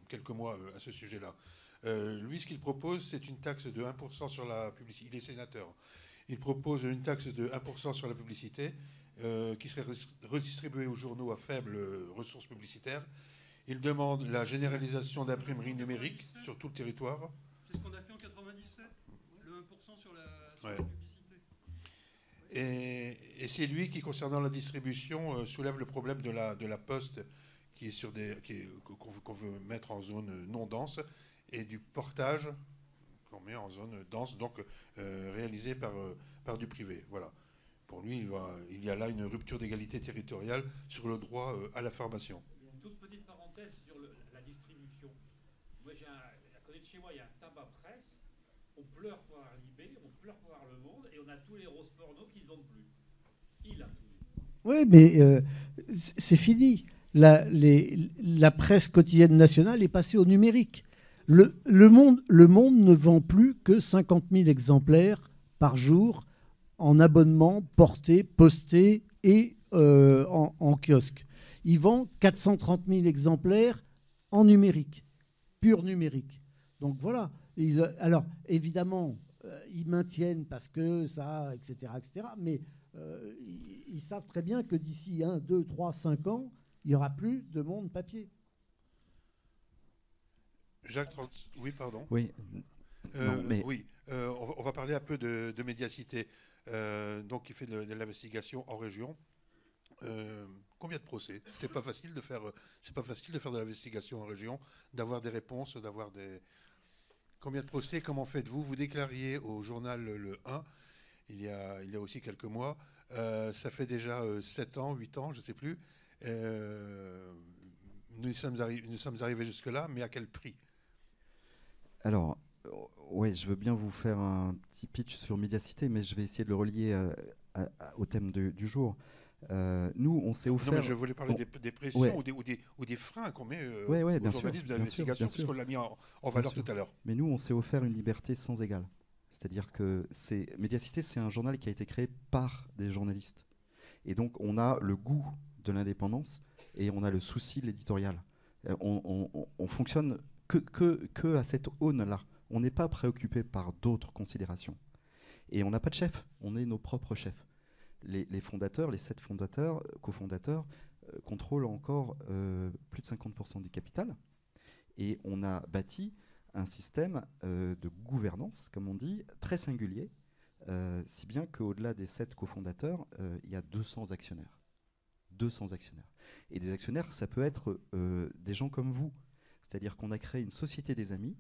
quelques mois à ce sujet-là. Lui, ce qu'il propose, c'est une taxe de 1% sur la publicité. Il est sénateur. Il propose une taxe de 1% sur la publicité qui serait redistribuée aux journaux à faibles ressources publicitaires. Il demande la généralisation d'imprimeries numériques sur tout le territoire. C'est ce qu'on a fait en 97, le 1% sur la Ouais. publicité. Et c'est lui qui, concernant la distribution, soulève le problème de la poste qui est sur qu'on veut mettre en zone non dense, et du portage qu'on met en zone dense, donc réalisé par du privé. Voilà. Pour lui, il y a là une rupture d'égalité territoriale sur le droit à la formation. Une toute petite parenthèse sur la distribution. Moi, à côté de chez moi, il y a un tabac presse. On pleure pour avoir Libé, on pleure pour avoir Le Monde, et on a tous les roses porno qui ne se vendent plus. Il a tout. Oui, mais c'est fini. La presse quotidienne nationale est passée au numérique. Le Monde ne vend plus que 50 000 exemplaires par jour en abonnement, postés et en kiosque. Il vend 430 000 exemplaires en numérique, pur numérique. Donc voilà. Alors évidemment, ils maintiennent parce que ça, etc., mais ils savent très bien que d'ici 1, 2, 3, 5 ans, il n'y aura plus de Monde papier. Jacques, oui, pardon. Oui. Oui, on va parler un peu de Médiacité, donc qui fait de l'investigation en région. Combien de procès ? C'est pas facile de faire de l'investigation en région, d'avoir des réponses, d'avoir des... Combien de procès ? Comment faites-vous ? Vous déclariez au journal Le 1, il y a aussi quelques mois. Ça fait déjà 7 ans, 8 ans, je ne sais plus. Nous sommes arrivés jusque-là, mais à quel prix ? Alors, ouais, je veux bien vous faire un petit pitch sur Médiacité, mais je vais essayer de le relier au thème du jour. Nous, on s'est offert... Non, mais je voulais parler des pressions, ouais, ou des freins qu'on met au journalisme d'investigation, parce qu'on l'a mis en valeur tout à l'heure. Mais nous, on s'est offert une liberté sans égale. C'est-à-dire que Médiacité, c'est un journal qui a été créé par des journalistes. Et donc, on a le goût de l'indépendance et on a le souci de l'éditorial. On fonctionne que à cette aune-là. On n'est pas préoccupé par d'autres considérations. Et on n'a pas de chef, on est nos propres chefs. Les fondateurs, les 7 cofondateurs, contrôlent encore plus de 50% du capital. Et on a bâti un système de gouvernance, comme on dit, très singulier, si bien qu'au-delà des 7 cofondateurs, il y a 200 actionnaires. 200 actionnaires. Et des actionnaires, ça peut être des gens comme vous. C'est-à-dire qu'on a créé une société des amis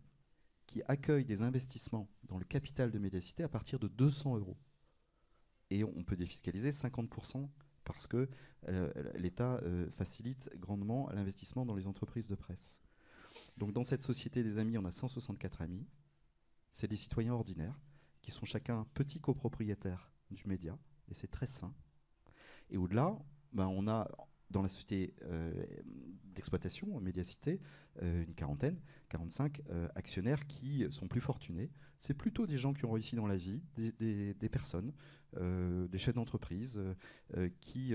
qui accueille des investissements dans le capital de Médiacité à partir de 200 €. Et on peut défiscaliser 50% parce que l'État facilite grandement l'investissement dans les entreprises de presse. Donc dans cette société des amis, on a 164 amis. C'est des citoyens ordinaires qui sont chacun petits copropriétaires du média, et c'est très sain. Et au-delà, on a dans la société d'exploitation, Médiacité, une quarantaine, 45 actionnaires qui sont plus fortunés. C'est plutôt des gens qui ont réussi dans la vie, des personnes, des chefs d'entreprise qui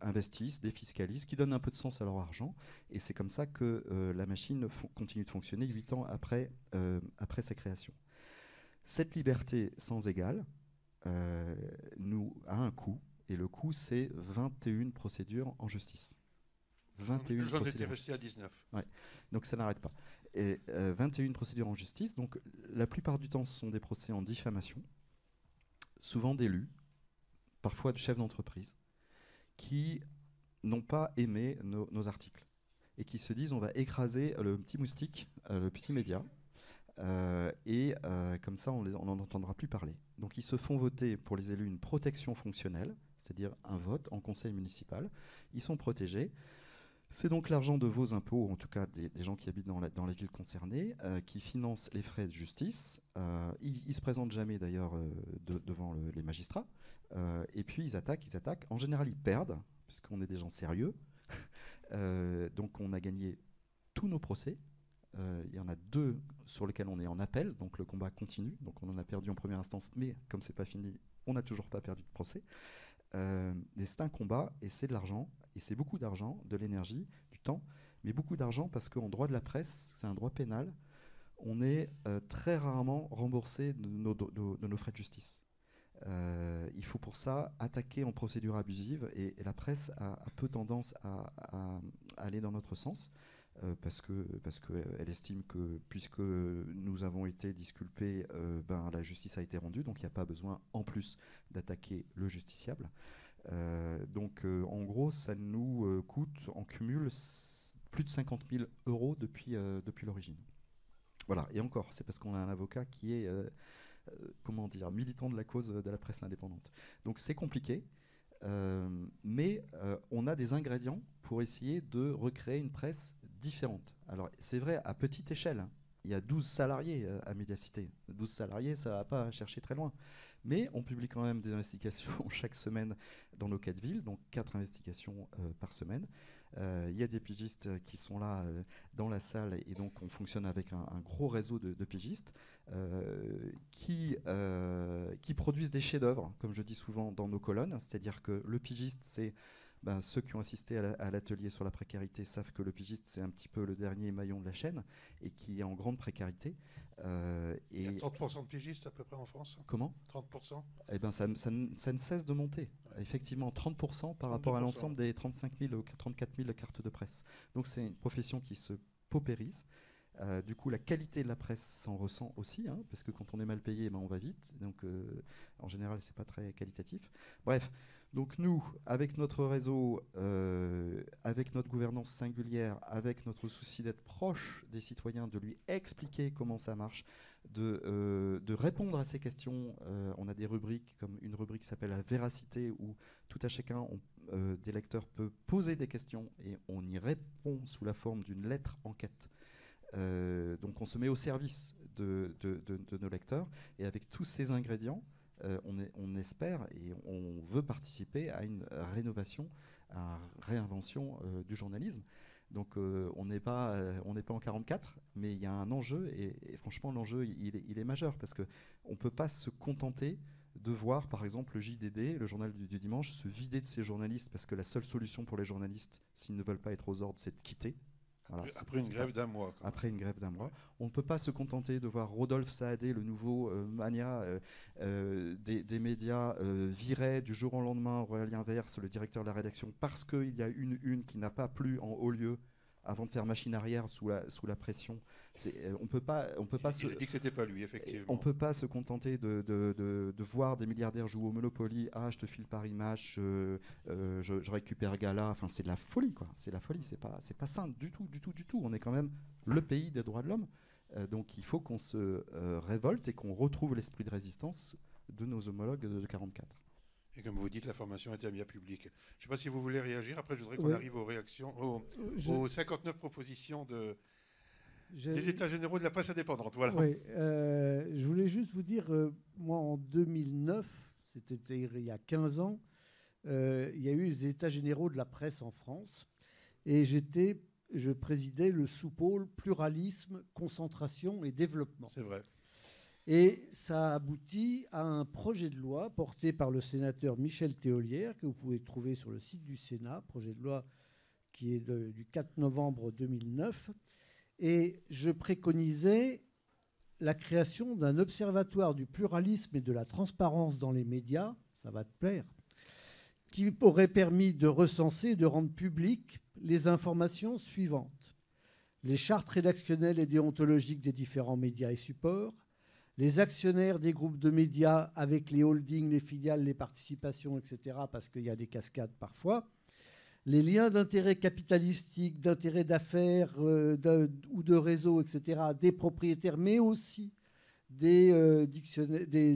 investissent, défiscalisent, qui donnent un peu de sens à leur argent. Et c'est comme ça que la machine continue de fonctionner 8 ans après sa création. Cette liberté sans égale nous a un coût. Et le coût, c'est 21 procédures en justice. 21 J'en procédures étais en resté à justice. 19. Ouais. Donc ça n'arrête pas. Et 21 procédures en justice. Donc la plupart du temps, ce sont des procès en diffamation, souvent d'élus, parfois de chefs d'entreprise, qui n'ont pas aimé nos articles et qui se disent on va écraser le petit moustique, le petit média. Et comme ça, on n'en entendra plus parler. Donc ils se font voter pour les élus une protection fonctionnelle, c'est-à-dire un vote en conseil municipal. Ils sont protégés. C'est donc l'argent de vos impôts, en tout cas des gens qui habitent dans les villes concernées, qui financent les frais de justice. Ils ne se présentent jamais d'ailleurs devant les magistrats. Et puis ils attaquent. En général, ils perdent, puisqu'on est des gens sérieux. Donc on a gagné tous nos procès. Il y en a 2 sur lesquels on est en appel, donc le combat continue. Donc on en a perdu en première instance, mais comme c'est pas fini, on n'a toujours pas perdu de procès. Et c'est un combat, et c'est de l'argent, et c'est beaucoup d'argent, de l'énergie, du temps, mais beaucoup d'argent parce qu'en droit de la presse, c'est un droit pénal, on est très rarement remboursé de nos frais de justice. Il faut pour ça attaquer en procédure abusive, et la presse a peu tendance à aller dans notre sens. Parce qu'elle estime que puisque nous avons été disculpés, la justice a été rendue, donc il n'y a pas besoin en plus d'attaquer le justiciable. Donc en gros, ça nous coûte en cumul plus de 50 000 € depuis l'origine. Voilà, et encore, c'est parce qu'on a un avocat qui est militant de la cause de la presse indépendante. Donc c'est compliqué. Mais on a des ingrédients pour essayer de recréer une presse différente. Alors c'est vrai à petite échelle, hein. Il y a 12 salariés à Médiacité. 12 salariés, ça ne va pas chercher très loin. Mais on publie quand même des investigations chaque semaine dans nos 4 villes, donc 4 investigations par semaine. Il y a des pigistes qui sont là dans la salle, et donc on fonctionne avec un gros réseau de pigistes qui produisent des chefs-d'œuvre, comme je dis souvent dans nos colonnes. C'est-à-dire que le pigiste, c'est ceux qui ont assisté à l'atelier sur la précarité savent que le pigiste, c'est un petit peu le dernier maillon de la chaîne et qui est en grande précarité. Il y a 30% de pigistes à peu près en France. Comment ? 30%. Eh ben, ça ne cesse de monter. Effectivement, 30% par rapport à l'ensemble des 35 000 ou 34 000 cartes de presse. Donc c'est une profession qui se paupérise. Du coup, la qualité de la presse s'en ressent aussi, hein, parce que quand on est mal payé, on va vite. Donc, en général, c'est pas très qualitatif. Bref, donc nous, avec notre réseau, avec notre gouvernance singulière, avec notre souci d'être proche des citoyens, de lui expliquer comment ça marche, de répondre à ces questions. On a des rubriques, comme une rubrique qui s'appelle la véracité, où tout à chacun des lecteurs peut poser des questions et on y répond sous la forme d'une lettre enquête. Donc on se met au service de nos lecteurs, et avec tous ces ingrédients, on espère et on veut participer à une rénovation, à une réinvention du journalisme. Donc on n'est pas en 44, mais il y a un enjeu, et franchement l'enjeu il est majeur, parce qu'on ne peut pas se contenter de voir par exemple le JDD, le journal du dimanche, se vider de ses journalistes, parce que la seule solution pour les journalistes, s'ils ne veulent pas être aux ordres, c'est de quitter. Voilà, après une grève d'un mois. Après une grève d'un mois. On ne peut pas se contenter de voir Rodolphe Saadé, le nouveau mania des médias, virer du jour au lendemain, Aurélien Verse, le directeur de la rédaction, parce qu'il y a une qui n'a pas plu en haut lieu avant de faire machine arrière sous la pression. On peut pas Il a dit que c'était pas lui, effectivement. On peut pas se contenter de voir des milliardaires jouer au Monopoly. Ah, je te file Paris Match, je récupère Gala. Enfin, c'est de la folie, quoi. C'est la folie. C'est pas sain du tout. On est quand même le pays des droits de l'homme. Donc, il faut qu'on se révolte et qu'on retrouve l'esprit de résistance de nos homologues de 44. Et comme vous dites, l'information était bien publique. Je ne sais pas si vous voulez réagir. Après, je voudrais qu'on Oui. arrive aux réactions, Je- aux 59 propositions je- des États généraux de la presse indépendante. Voilà. Oui, je voulais juste vous dire, moi en 2009, c'était il y a 15 ans, il y a eu les États généraux de la presse en France et je présidais le sous-pôle pluralisme, concentration et développement. C'est vrai. Et ça aboutit à un projet de loi porté par le sénateur Michel Théolière, que vous pouvez trouver sur le site du Sénat, projet de loi qui est du 4 novembre 2009. Et je préconisais la création d'un observatoire du pluralisme et de la transparence dans les médias, ça va te plaire, qui aurait permis de recenser et de rendre publiques les informations suivantes. Les chartes rédactionnelles et déontologiques des différents médias et supports, les actionnaires des groupes de médias avec les holdings, les filiales, les participations, etc., parce qu'il y a des cascades parfois, les liens d'intérêt capitalistique, d'intérêt d'affaires ou de réseau, etc., des propriétaires, mais aussi des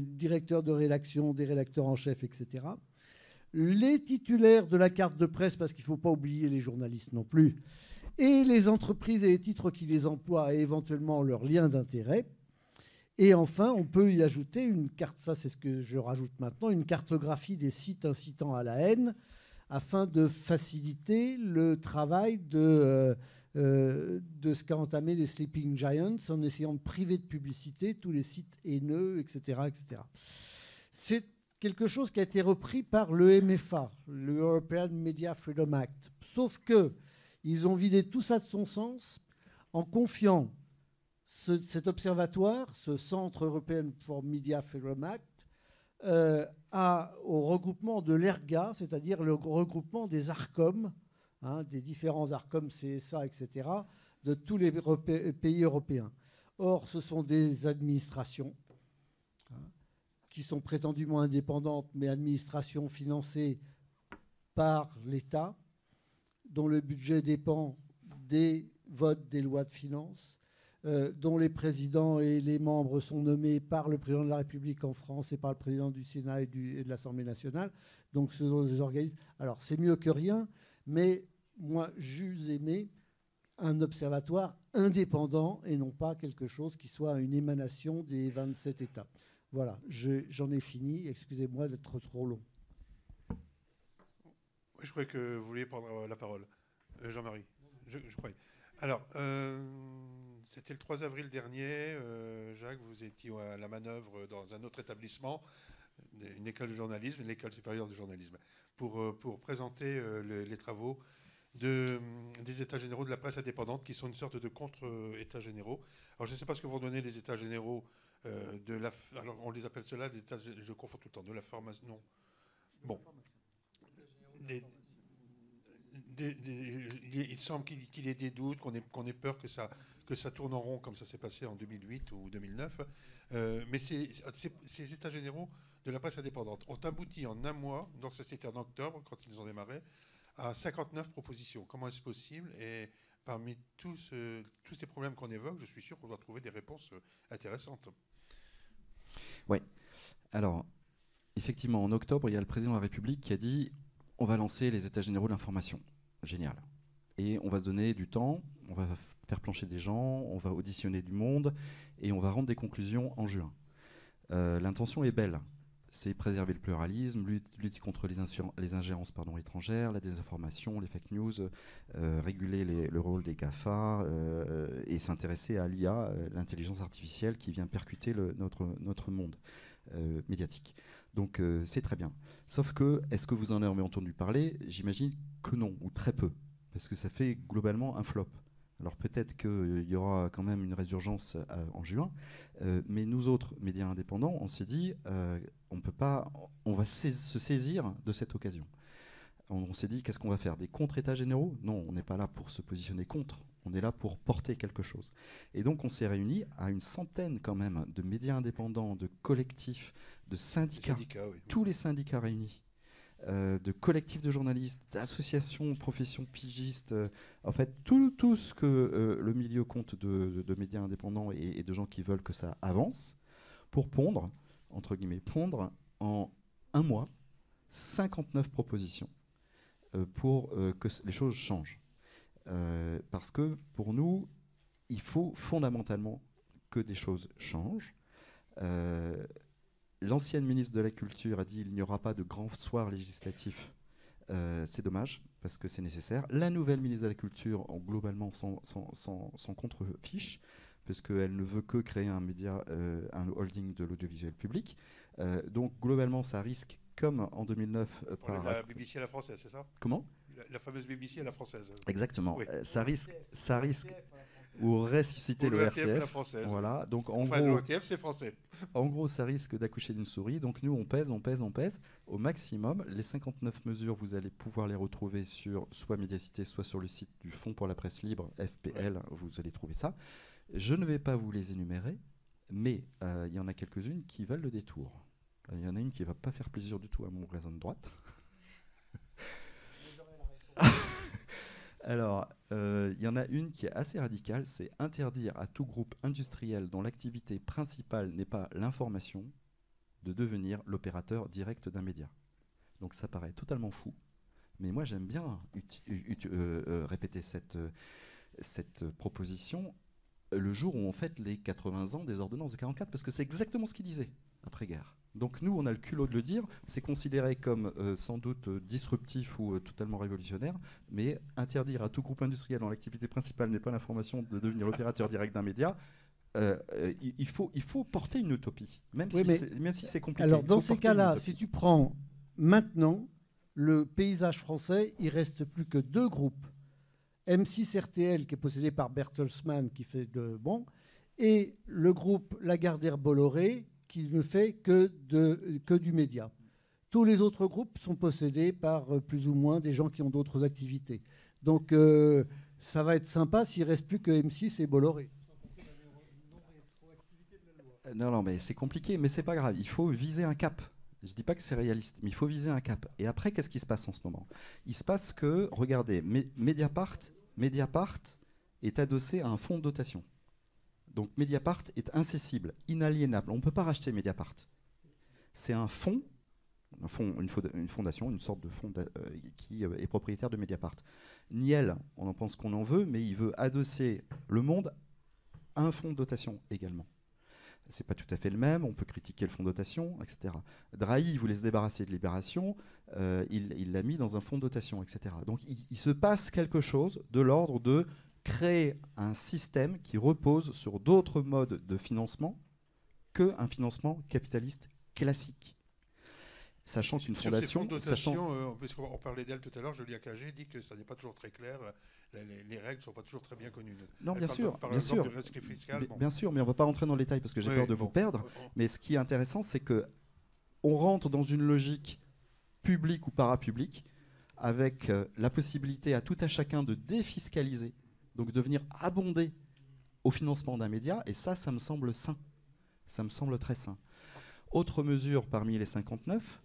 directeurs de rédaction, des rédacteurs en chef, etc., les titulaires de la carte de presse, parce qu'il ne faut pas oublier les journalistes non plus, et les entreprises et les titres qui les emploient et éventuellement leurs liens d'intérêt. Et enfin, on peut y ajouter une carte, ça c'est ce que je rajoute maintenant, une cartographie des sites incitant à la haine, afin de faciliter le travail de ce qu'a entamé les Sleeping Giants en essayant de priver de publicité tous les sites haineux, etc., etc. C'est quelque chose qui a été repris par le MFA, le European Media Freedom Act. Sauf qu'ils ont vidé tout ça de son sens en confiant cet observatoire, ce Centre European for Media Freedom Act, au regroupement de l'ERGA, c'est-à-dire le regroupement des ARCOM, des différents ARCOM, CSA, etc., de tous les pays européens. Or, ce sont des administrations qui sont prétendument indépendantes, mais administrations financées par l'État, dont le budget dépend des votes des lois de finances, dont les présidents et les membres sont nommés par le président de la République en France et par le président du Sénat et de l'Assemblée nationale. Donc ce sont des organismes. Alors c'est mieux que rien, mais moi j'eusse aimé un observatoire indépendant et non pas quelque chose qui soit une émanation des 27 États. Voilà, j'en ai fini. Excusez-moi d'être trop long. Oui, je croyais que vous vouliez prendre la parole. Jean-Marie, je croyais. Alors, c'était le 3 avril dernier. Jacques, vous étiez à la manœuvre dans un autre établissement, une école de journalisme, l'école supérieure de journalisme, pour présenter les travaux des États généraux de la presse indépendante, qui sont une sorte de contre-États généraux. Alors, je ne sais pas ce que vont donner les États généraux alors, on les appelle cela, je confonds tout le temps, de la formation. Non. Bon. Il semble qu'il y ait des doutes, qu'on ait peur que ça tourne en rond comme ça s'est passé en 2008 ou 2009. Mais ces États généraux de la presse indépendante ont abouti en un mois, donc ça c'était en octobre quand ils ont démarré, à 59 propositions. Comment est-ce possible? Et parmi tous ces problèmes qu'on évoque, je suis sûr qu'on doit trouver des réponses intéressantes. Oui. Alors, effectivement, en octobre, il y a le président de la République qui a dit on va lancer les États généraux de l'information. Génial. Et on va se donner du temps, on va faire plancher des gens, on va auditionner du monde et on va rendre des conclusions en juin. L'intention est belle. C'est préserver le pluralisme, lutter contre les ingérences étrangères, la désinformation, les fake news, réguler le rôle des GAFA et s'intéresser à l'IA, l'intelligence artificielle qui vient percuter notre monde médiatique. Donc c'est très bien. Sauf que, est-ce que vous en avez entendu parler? J'imagine que non, ou très peu, parce que ça fait globalement un flop. Alors peut-être qu'il y aura quand même une résurgence en juin, mais nous autres médias indépendants, on s'est dit, on va se saisir de cette occasion. On s'est dit, qu'est-ce qu'on va faire? Des contre-états généraux? Non, on n'est pas là pour se positionner contre, on est là pour porter quelque chose. Et donc on s'est réunis à une centaine quand même de médias indépendants, de collectifs, de syndicats, Oui. tous les syndicats réunis. De collectifs de journalistes, d'associations, professions pigistes, en fait tout ce que le milieu compte de médias indépendants et de gens qui veulent que ça avance, pour pondre, entre guillemets, en un mois, 59 propositions pour que les choses changent. Parce que pour nous, il faut fondamentalement que des choses changent. L'ancienne ministre de la Culture a dit qu'il n'y aura pas de grand soir législatif. C'est dommage, parce que c'est nécessaire. La nouvelle ministre de la Culture, globalement, s'en contrefiche, parce qu'elle ne veut que créer un média, un holding de l'audiovisuel public. Donc, globalement, ça risque, comme en 2009... par la BBC à la française, c'est ça? Comment? La fameuse BBC à la française. Exactement. Oui. Ça risque ou ressusciter le RTF. La française. Voilà. Donc, le RTF, c'est français. En gros, ça risque d'accoucher d'une souris. Donc, nous, on pèse. Au maximum, les 59 mesures, vous allez pouvoir les retrouver sur soit Médiacité, soit sur le site du Fonds pour la presse libre, FPL. Ouais. Vous allez trouver ça. Je ne vais pas vous les énumérer, mais il y en a quelques-unes qui valent le détour. Il y en a une qui ne va pas faire plaisir du tout à mon voisin de droite. Alors, il y en a une qui est assez radicale, c'est interdire à tout groupe industriel dont l'activité principale n'est pas l'information de devenir l'opérateur direct d'un média. Donc ça paraît totalement fou, mais moi j'aime bien répéter cette proposition le jour où on fête les 80 ans des ordonnances de 44, parce que c'est exactement ce qu'il disait après-guerre. Donc nous, on a le culot de le dire, c'est considéré comme sans doute disruptif ou totalement révolutionnaire, mais interdire à tout groupe industriel dont l'activité principale n'est pas l'information de devenir l'opérateur direct d'un média, il faut porter une utopie, même si c'est compliqué. Alors dans ces cas-là, si tu prends maintenant le paysage français, il reste plus que 2 groupes. M6 RTL, qui est possédé par Bertelsmann, qui fait de bon, et le groupe Lagardère-Bolloré, qui ne fait que du média. Tous les autres groupes sont possédés par plus ou moins des gens qui ont d'autres activités. Donc ça va être sympa s'il ne reste plus que M6 et Bolloré. Non, mais c'est compliqué, mais c'est pas grave. Il faut viser un cap. Je ne dis pas que c'est réaliste, mais il faut viser un cap. Et après, qu'est-ce qui se passe en ce moment? Il se passe que, regardez, Mediapart est adossé à un fonds de dotation. Donc Mediapart est incessible, inaliénable. On ne peut pas racheter Mediapart. C'est un fonds, une fondation, une sorte de fonds qui est propriétaire de Mediapart. Niel, on en pense qu'on en veut, mais il veut adosser Le Monde à un fonds de dotation également. C'est pas tout à fait le même, on peut critiquer le fonds de dotation, etc. Drahi, il voulait se débarrasser de Libération, il l'a mis dans un fonds de dotation, etc. Donc il se passe quelque chose de l'ordre de créer un système qui repose sur d'autres modes de financement qu'un financement capitaliste classique. Sachant qu'une fondation... On parlait d'elle tout à l'heure, Julia Cagé dit que ça n'est pas toujours très clair, les règles ne sont pas toujours très bien connues. Non, bien sûr, fiscal, bien sûr, mais on ne va pas rentrer dans le détail parce que j'ai peur de vous perdre. Mais ce qui est intéressant, c'est qu'on rentre dans une logique publique ou parapublique avec la possibilité à tout à chacun de défiscaliser, donc de venir abonder au financement d'un média, et ça me semble sain. Ça me semble très sain. Autre mesure parmi les 59,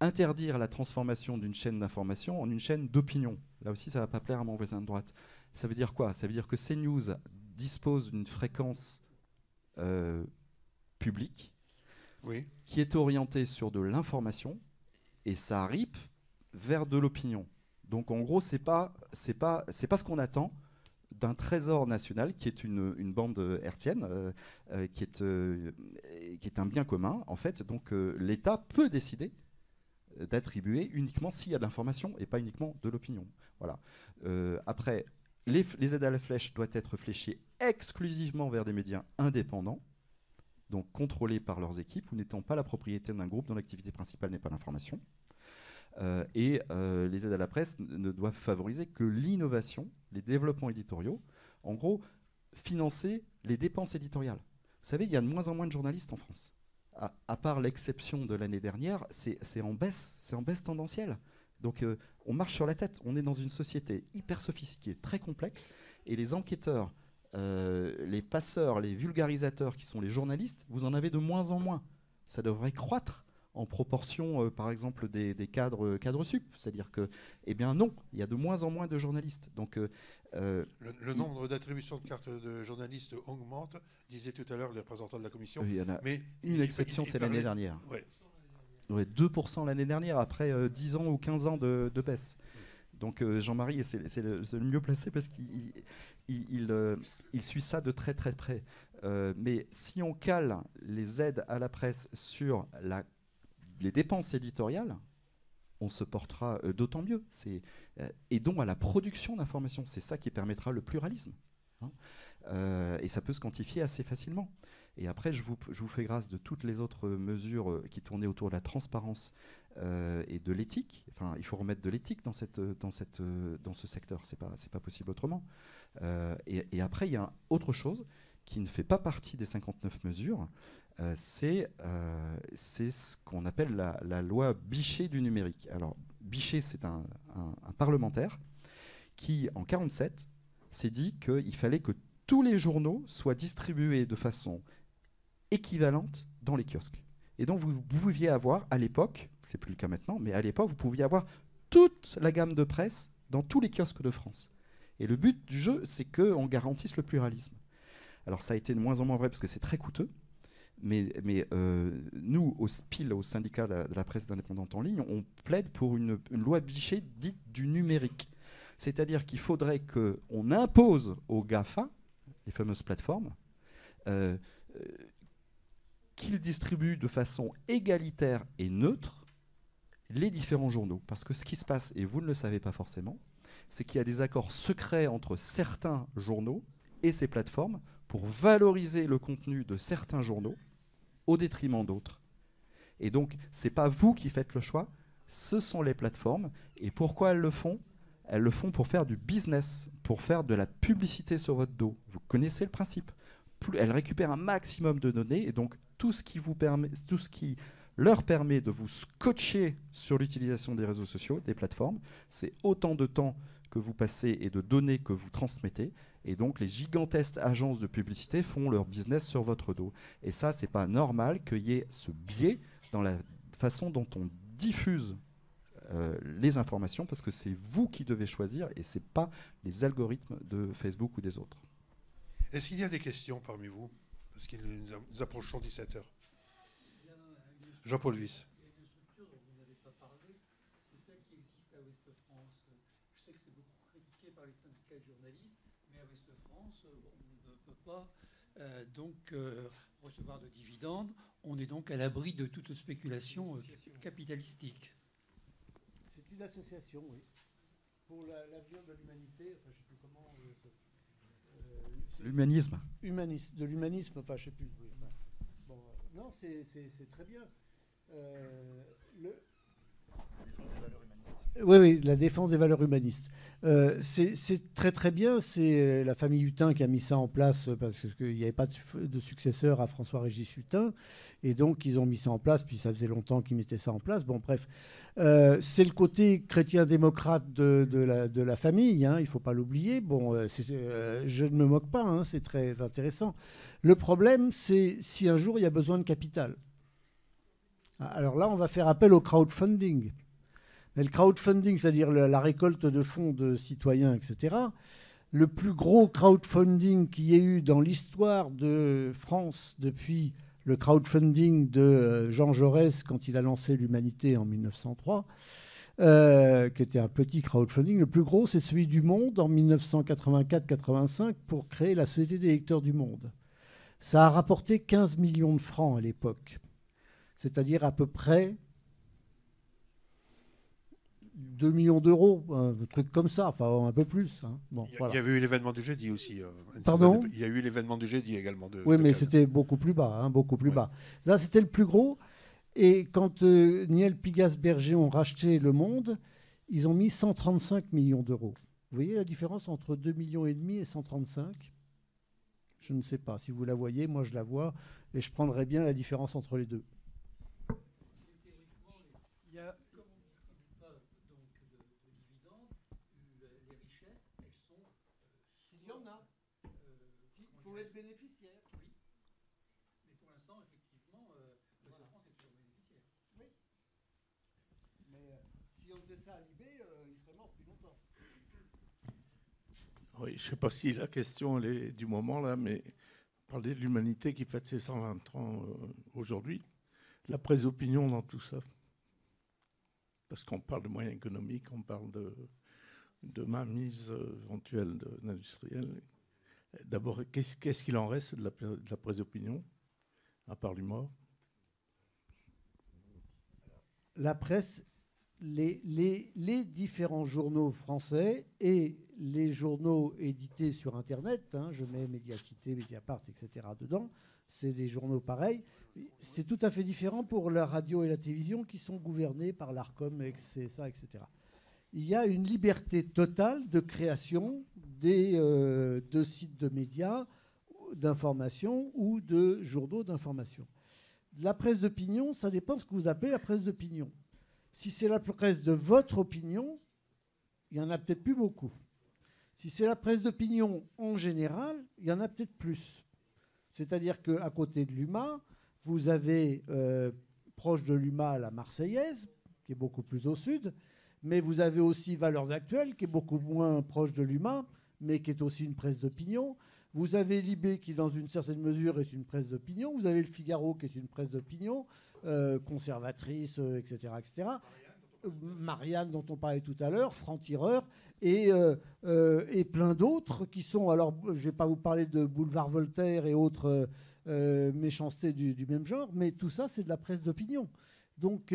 interdire la transformation d'une chaîne d'information en une chaîne d'opinion. Là aussi, ça ne va pas plaire à mon voisin de droite. Ça veut dire quoi? Ça veut dire que CNews dispose d'une fréquence publique qui est orientée sur de l'information, et ça ripe vers de l'opinion. Donc en gros, c'est pas ce qu'on attend d'un trésor national qui est une bande hertzienne, qui est un bien commun, en fait. Donc l'État peut décider d'attribuer uniquement s'il y a de l'information et pas uniquement de l'opinion. Voilà. Après, les aides à la flèche doivent être fléchées exclusivement vers des médias indépendants, donc contrôlés par leurs équipes ou n'étant pas la propriété d'un groupe dont l'activité principale n'est pas l'information. Les aides à la presse ne doivent favoriser que l'innovation, les développements éditoriaux. En gros, financer les dépenses éditoriales. Vous savez, il y a de moins en moins de journalistes en France. À part l'exception de l'année dernière, c'est en baisse tendancielle. Donc on marche sur la tête. On est dans une société hyper sophistiquée, très complexe, et les enquêteurs, les passeurs, les vulgarisateurs qui sont les journalistes, vous en avez de moins en moins. Ça devrait croître en proportion, par exemple, des cadres sup. C'est-à-dire que, eh bien non, il y a de moins en moins de journalistes. Donc, le nombre d'attributions de cartes de journalistes augmente, disait tout à l'heure le représentant de la commission. Il y en a une exception, c'est l'année dernière. Ouais. Ouais, 2% l'année dernière, après 10 ans ou 15 ans de baisse. Donc Jean-Marie, c'est le mieux placé parce qu'il suit ça de très très près. Mais si on cale les aides à la presse sur les dépenses éditoriales, on se portera d'autant mieux. Aidons à la production d'informations. C'est ça qui permettra le pluralisme. Hein. Et ça peut se quantifier assez facilement. Et après, je vous fais grâce de toutes les autres mesures qui tournaient autour de la transparence et de l'éthique. Enfin, il faut remettre de l'éthique dans ce secteur. C'est pas possible autrement. Et après, il y a autre chose qui ne fait pas partie des 59 mesures. C'est ce qu'on appelle la loi Bichet du numérique. Alors, Bichet, c'est un parlementaire qui, en 1947, s'est dit qu'il fallait que tous les journaux soient distribués de façon équivalente dans les kiosques. Et donc, vous pouviez avoir, à l'époque, c'est plus le cas maintenant, mais à l'époque, vous pouviez avoir toute la gamme de presse dans tous les kiosques de France. Et le but du jeu, c'est qu'on garantisse le pluralisme. Alors, ça a été de moins en moins vrai parce que c'est très coûteux. Mais nous, au SPIL, au syndicat de la presse indépendante en ligne, on plaide pour une loi Bichet dite du numérique. C'est-à-dire qu'il faudrait qu'on impose aux GAFA, les fameuses plateformes, qu'ils distribuent de façon égalitaire et neutre les différents journaux. Parce que ce qui se passe, et vous ne le savez pas forcément, c'est qu'il y a des accords secrets entre certains journaux et ces plateformes pour valoriser le contenu de certains journaux au détriment d'autres. Et donc, ce n'est pas vous qui faites le choix, ce sont les plateformes. Et pourquoi elles le font ? Elles le font pour faire du business, pour faire de la publicité sur votre dos. Vous connaissez le principe. Elles récupèrent un maximum de données, et donc tout ce qui leur permet de vous scotcher sur l'utilisation des réseaux sociaux, des plateformes, c'est autant de temps que vous passez et de données que vous transmettez. Et donc, les gigantesques agences de publicité font leur business sur votre dos. Et ça, c'est pas normal qu'il y ait ce biais dans la façon dont on diffuse les informations, parce que c'est vous qui devez choisir et c'est pas les algorithmes de Facebook ou des autres. Est-ce qu'il y a des questions parmi vous? Parce que nous approchons 17h. Jean-Paul Wyss. Il y a une structure dont vous n'avez pas parlé, c'est celle qui existe à Ouest-France. Je sais que c'est beaucoup critiqué par les syndicats de journalistes, mais à Ouest-France, on ne peut pas recevoir de dividendes. On est donc à l'abri de toute spéculation capitalistique. C'est une association, oui. Pour l'avenir de l'humanité, enfin, je ne sais plus comment... L'humanisme. De l'humanisme, enfin, je ne sais plus. Oui, enfin, bon, non, c'est très bien. Oui, la défense des valeurs humanistes. C'est très très bien. C'est la famille Hutin qui a mis ça en place parce qu'il n'y avait pas de successeur à François-Régis Hutin. Et donc, ils ont mis ça en place, puis ça faisait longtemps qu'ils mettaient ça en place. Bon, bref. C'est le côté chrétien-démocrate de la famille, hein, il ne faut pas l'oublier. Bon, je ne me moque pas, hein, c'est très intéressant. Le problème, c'est si un jour il y a besoin de capital. Alors là, on va faire appel au crowdfunding. Mais le crowdfunding, c'est-à-dire la récolte de fonds de citoyens, etc., le plus gros crowdfunding qu'il y ait eu dans l'histoire de France depuis le crowdfunding de Jean Jaurès quand il a lancé l'Humanité en 1903, qui était un petit crowdfunding. Le plus gros, c'est celui du Monde en 1984-85 pour créer la Société des lecteurs du Monde. Ça a rapporté 15 millions de francs à l'époque, c'est-à-dire à peu près 2 millions d'euros, un truc comme ça, enfin un peu plus. Hein. Bon, il y avait eu l'événement du jeudi aussi. Pardon ? Il y a eu l'événement du jeudi également. Oui, mais c'était beaucoup plus bas, hein, beaucoup plus bas. Là, c'était le plus gros. Et quand Niel Pigas-Berger ont racheté Le Monde, ils ont mis 135 millions d'euros. Vous voyez la différence entre 2,5 millions et 135 ? Je ne sais pas. Si vous la voyez, moi je la vois. Et je prendrais bien la différence entre les deux. Il y a... Il y en a. Il faut être bénéficiaire. Oui. Mais pour l'instant, effectivement, Ouest-France est toujours bénéficiaire. Oui. Mais si on faisait ça à Libé, il serait mort depuis longtemps. Oui, je ne sais pas si la question elle est du moment là, mais parler de l'humanité qui fête ses 120 ans aujourd'hui. la presse d'opinion dans tout ça? Parce qu'on parle de moyens économiques, on parle de mainmise éventuelle d'industriels. D'abord, qu'est-ce qu'il en reste de la presse d'opinion, à part l'humour? La presse, les différents journaux français et les journaux édités sur Internet, hein, je mets Médiacité, Mediapart, etc. dedans, c'est des journaux pareils. C'est tout à fait différent pour la radio et la télévision qui sont gouvernés par l'ARCOM, CSA, etc. Il y a une liberté totale de création de sites de médias, d'information ou de journaux d'information. La presse d'opinion, ça dépend de ce que vous appelez la presse d'opinion. Si c'est la presse de votre opinion, il n'y en a peut-être plus beaucoup. Si c'est la presse d'opinion en général, il y en a peut-être plus. C'est-à-dire qu'à côté de l'UMA, vous avez proche de l'UMA la Marseillaise, qui est beaucoup plus au sud, mais vous avez aussi Valeurs Actuelles, qui est beaucoup moins proche de l'UMA, mais qui est aussi une presse d'opinion. Vous avez Libé, qui dans une certaine mesure est une presse d'opinion. Vous avez Le Figaro, qui est une presse d'opinion, conservatrice, etc., etc. Marianne, dont on parlait tout à l'heure, Franc-Tireur, et plein d'autres qui sont... Alors, je ne vais pas vous parler de Boulevard Voltaire et autres méchancetés du même genre, mais tout ça, c'est de la presse d'opinion. Donc,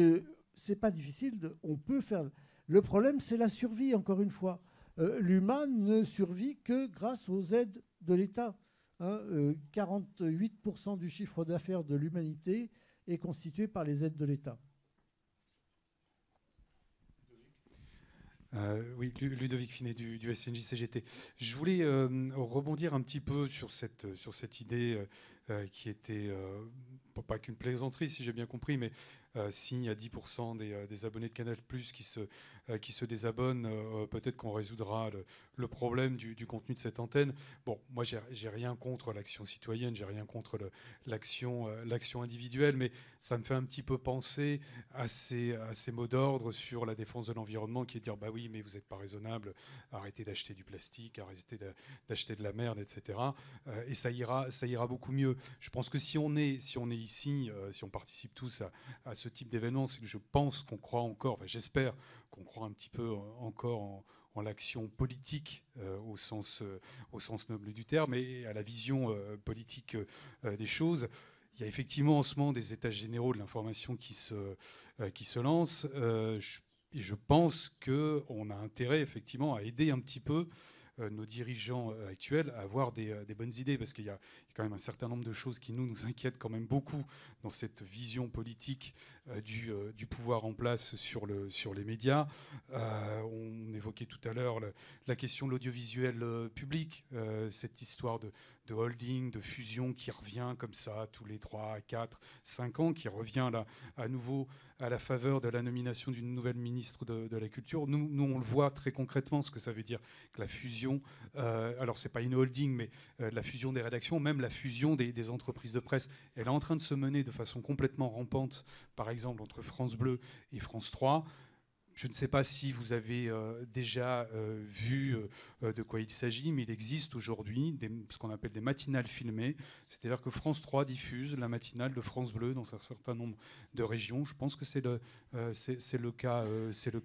c'est pas difficile. On peut faire... Le problème, c'est la survie, encore une fois. L'UMA ne survit que grâce aux aides de l'État. 48% du chiffre d'affaires de l'humanité est constitué par les aides de l'État. Oui, Ludovic Finet du SNJ-CGT. Je voulais rebondir un petit peu sur cette idée qui était, pas qu'une plaisanterie si j'ai bien compris, mais s'il y a 10% des abonnés de Canal+ qui se désabonnent, peut-être qu'on résoudra le problème du contenu de cette antenne. Bon, moi, j'ai rien contre l'action citoyenne, j'ai rien contre l'action individuelle, mais ça me fait un petit peu penser à ces mots d'ordre sur la défense de l'environnement, qui est de dire, bah oui, mais vous n'êtes pas raisonnable, arrêtez d'acheter du plastique, arrêtez d'acheter de la merde, etc. Et ça ira beaucoup mieux. Je pense que si on est ici, si on participe tous à ce type d'événement, c'est que je pense qu'on croit encore, enfin, j'espère qu'on croit un petit peu encore en l'action politique au sens noble du terme et à la vision politique des choses. Il y a effectivement en ce moment des états généraux de l'information qui se lancent. Et je pense qu'on a intérêt effectivement à aider un petit peu nos dirigeants actuels à avoir des bonnes idées, parce qu'il y a quand même un certain nombre de choses qui nous inquiètent quand même beaucoup dans cette vision politique du pouvoir en place sur les médias. On évoquait tout à l'heure la question de l'audiovisuel public, cette histoire de holding, de fusion qui revient comme ça tous les 3, 4, 5 ans, qui revient là à nouveau à la faveur de la nomination d'une nouvelle ministre de la Culture. Nous, on le voit très concrètement, ce que ça veut dire que la fusion, alors c'est pas une holding, mais la fusion des rédactions, même la fusion des entreprises de presse, elle est en train de se mener de façon complètement rampante, par exemple entre France Bleu et France 3. Je ne sais pas si vous avez déjà vu de quoi il s'agit, mais il existe aujourd'hui ce qu'on appelle des matinales filmées. C'est-à-dire que France 3 diffuse la matinale de France Bleu dans un certain nombre de régions. Je pense que c'est le cas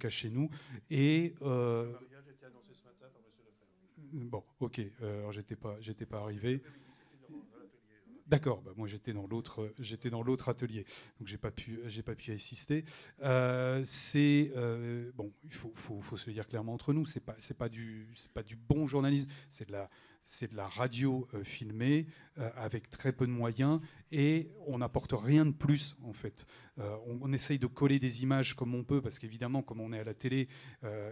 chez nous. Et j'étais annoncé ce matin par M. Lefebvre. Bon, ok. Alors j'étais pas arrivé. D'accord, bah moi j'étais dans l'autre atelier, donc j'ai pas pu assister. Bon, il faut se le dire clairement entre nous, c'est pas du bon journalisme, c'est de la radio filmée avec très peu de moyens, et on n'apporte rien de plus en fait. On essaye de coller des images comme on peut, parce qu'évidemment comme on est à la télé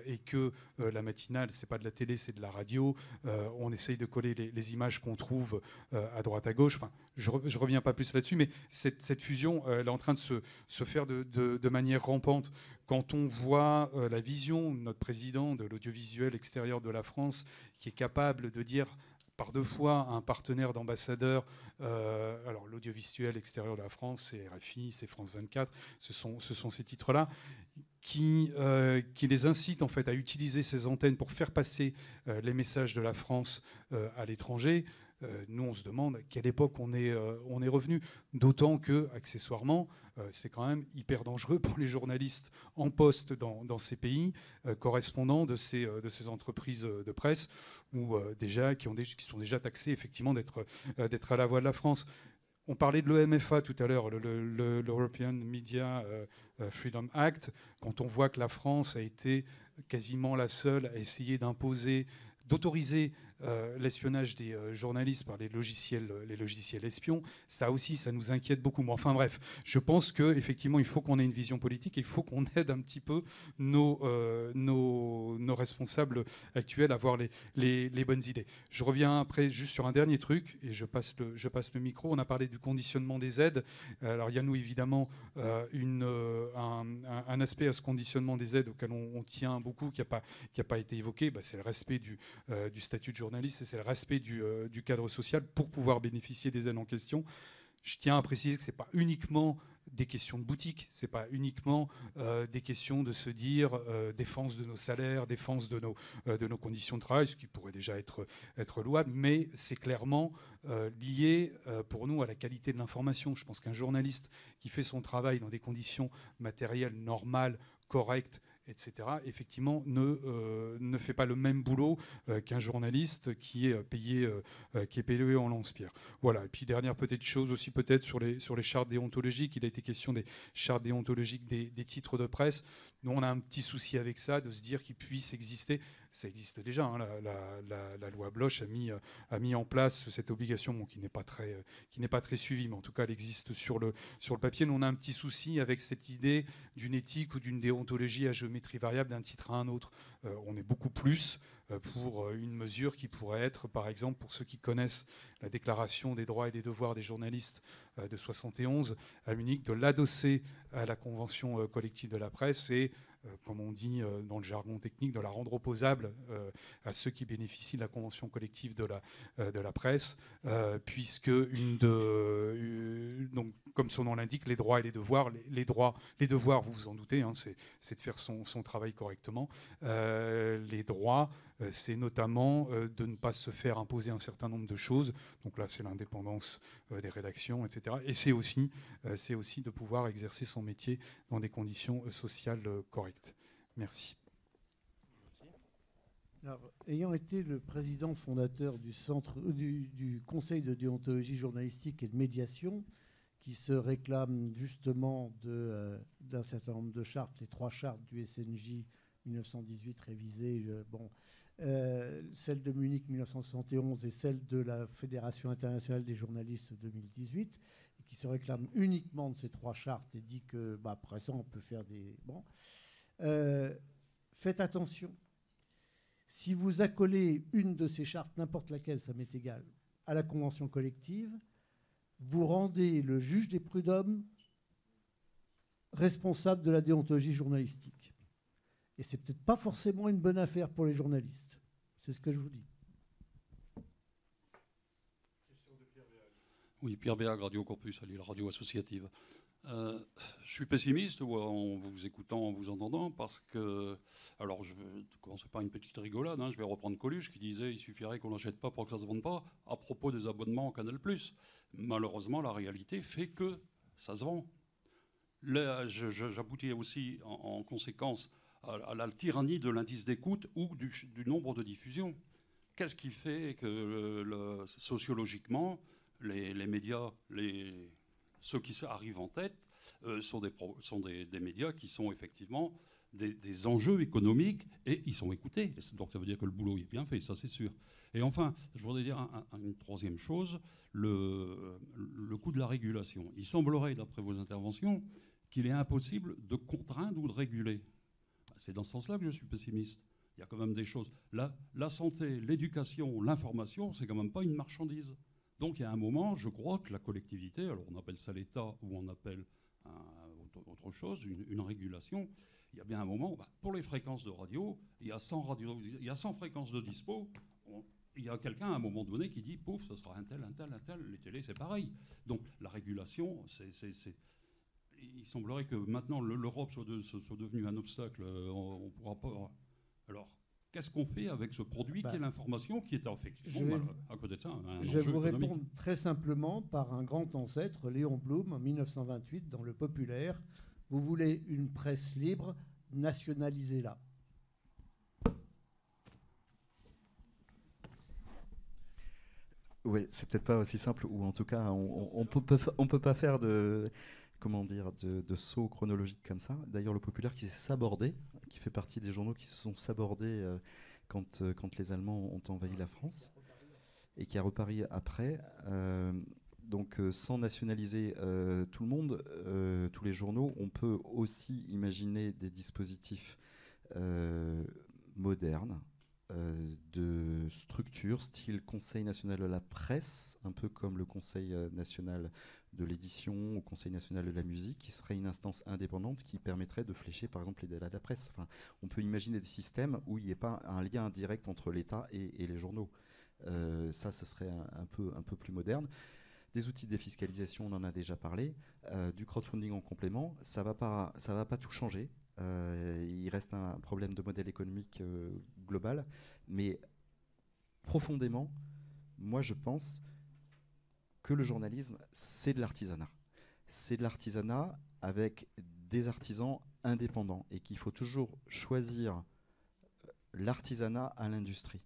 et que la matinale c'est pas de la télé, c'est de la radio, on essaye de coller les images qu'on trouve à droite à gauche. Enfin, je reviens pas plus là-dessus, mais cette fusion elle est en train de se faire de manière rampante. Quand on voit la vision de notre président de l'audiovisuel extérieur de la France, qui est capable de dire par 2 fois à un partenaire d'ambassadeur, alors l'audiovisuel extérieur de la France, c'est RFI, c'est France 24, ce sont ces titres-là, qui les incitent en fait à utiliser ces antennes pour faire passer les messages de la France à l'étranger. Nous, on se demande à quelle époque on est revenu. D'autant que, accessoirement, c'est quand même hyper dangereux pour les journalistes en poste dans ces pays, correspondants de ces entreprises de presse, ou qui sont déjà taxés effectivement d'être à la voix de la France. On parlait de l'EMFA tout à l'heure, l'European Media Freedom Act. Quand on voit que la France a été quasiment la seule à essayer d'autoriser l'espionnage des journalistes par les logiciels espions, ça aussi, ça nous inquiète beaucoup. Mais enfin bref, je pense qu'effectivement, il faut qu'on ait une vision politique et il faut qu'on aide un petit peu nos responsables actuels à avoir les bonnes idées. Je reviens après juste sur un dernier truc et je passe le micro. On a parlé du conditionnement des aides. Alors il y a nous évidemment un aspect à ce conditionnement des aides auquel on tient beaucoup, qui n'a pas été évoqué. C'est le respect du statut de journaliste et c'est le respect du cadre social pour pouvoir bénéficier des aides en question. Je tiens à préciser que ce n'est pas uniquement des questions de boutique, ce n'est pas uniquement des questions de se dire défense de nos salaires, défense de nos conditions de travail, ce qui pourrait déjà être louable, mais c'est clairement lié pour nous à la qualité de l'information. Je pense qu'un journaliste qui fait son travail dans des conditions matérielles normales, correctes, etc., effectivement, ne fait pas le même boulot qu'un journaliste qui est payé en lance-pierre. Voilà. Et puis, dernière petite chose aussi peut-être sur les chartes déontologiques. Il a été question des chartes déontologiques des titres de presse. Nous, on a un petit souci avec ça, de se dire qu'ils puissent exister. Ça existe déjà. Hein, la loi Bloch a mis en place cette obligation, bon, qui n'est pas très suivie, mais en tout cas, elle existe sur le papier. Nous, on a un petit souci avec cette idée d'une éthique ou d'une déontologie à géométrie variable d'un titre à un autre. On est beaucoup plus pour une mesure qui pourrait être, par exemple, pour ceux qui connaissent la déclaration des droits et des devoirs des journalistes de 71 à Munich, de l'adosser à la convention collective de la presse et comme on dit dans le jargon technique, de la rendre opposable à ceux qui bénéficient de la convention collective de la presse, puisque donc, comme son nom l'indique, les droits et les devoirs, les devoirs, vous vous en doutez, hein, c'est de faire son travail correctement. Les droits, c'est notamment de ne pas se faire imposer un certain nombre de choses. Donc là, c'est l'indépendance des rédactions, etc. Et c'est aussi de pouvoir exercer son métier dans des conditions sociales correctes. Merci. Alors, ayant été le président fondateur du Conseil de déontologie journalistique et de médiation, qui se réclame justement d'un certain nombre de chartes, les 3 chartes du SNJ 1918 révisées, celle de Munich 1971 et celle de la Fédération internationale des journalistes 2018, et qui se réclame uniquement de ces 3 chartes et dit que, après ça, on peut faire des... Bon. Faites attention. Si vous accolez une de ces chartes, n'importe laquelle, ça m'est égal, à la convention collective, vous rendez le juge des prud'hommes responsable de la déontologie journalistique. Et c'est peut-être pas forcément une bonne affaire pour les journalistes. C'est ce que je vous dis. Oui, Pierre Béag, Radio Corpus, la radio associative. Je suis pessimiste en vous écoutant, en vous entendant, parce que... Alors, je vais commencer par une petite rigolade. Je vais reprendre Coluche qui disait « il suffirait qu'on n'achète pas pour que ça ne se vende pas » à propos des abonnements au Canal+. Malheureusement, la réalité fait que ça se vend. J'aboutis aussi, en conséquence, à la tyrannie de l'indice d'écoute ou du nombre de diffusions. Qu'est-ce qui fait que sociologiquement, les médias, ceux qui arrivent en tête, sont des médias qui sont effectivement des enjeux économiques et ils sont écoutés. Donc ça veut dire que le boulot est bien fait, ça c'est sûr. Et enfin, je voudrais dire une troisième chose, le coût de la régulation. Il semblerait, d'après vos interventions, qu'il est impossible de contraindre ou de réguler. C'est dans ce sens-là que je suis pessimiste. Il y a quand même des choses. La santé, l'éducation, l'information, c'est quand même pas une marchandise. Donc il y a un moment, je crois que la collectivité, alors on appelle ça l'État ou on appelle autre chose, une régulation, il y a bien un moment, pour les fréquences de radio, il y a 100 fréquences de dispo, il y a quelqu'un à un moment donné qui dit, pouf, ça sera un tel, les télés c'est pareil. Donc la régulation, il semblerait que maintenant l'Europe soit devenue un obstacle, on ne pourra pas... Alors, Qu'est-ce qu'on fait avec ce produit qui est l'information, qui est effectivement, à côté de ça, un Je vais enjeu vous économique. répondre très simplement par un grand ancêtre, Léon Blum, en 1928, dans Le Populaire. Vous voulez une presse libre, nationalisez-la. Oui, c'est peut-être pas aussi simple, ou en tout cas, on peut pas faire de saut chronologique comme ça. D'ailleurs, Le Populaire qui s'est sabordé, qui fait partie des journaux qui se sont sabordés quand les Allemands ont envahi la France, et qui a reparu après. Donc, sans nationaliser tout le monde, tous les journaux, on peut aussi imaginer des dispositifs modernes, de structures, style Conseil national de la presse, un peu comme le Conseil national de l'édition ou Conseil national de la musique, qui serait une instance indépendante qui permettrait de flécher, par exemple, les délais de la presse. Enfin, on peut imaginer des systèmes où il n'y ait pas un lien direct entre l'État et les journaux. Ça, ce serait un peu plus moderne. Des outils de défiscalisation, on en a déjà parlé. Du crowdfunding en complément, ça va pas tout changer. Il reste un problème de modèle économique global, mais profondément, moi je pense que le journalisme, c'est de l'artisanat. C'est de l'artisanat avec des artisans indépendants et qu'il faut toujours choisir l'artisanat à l'industrie.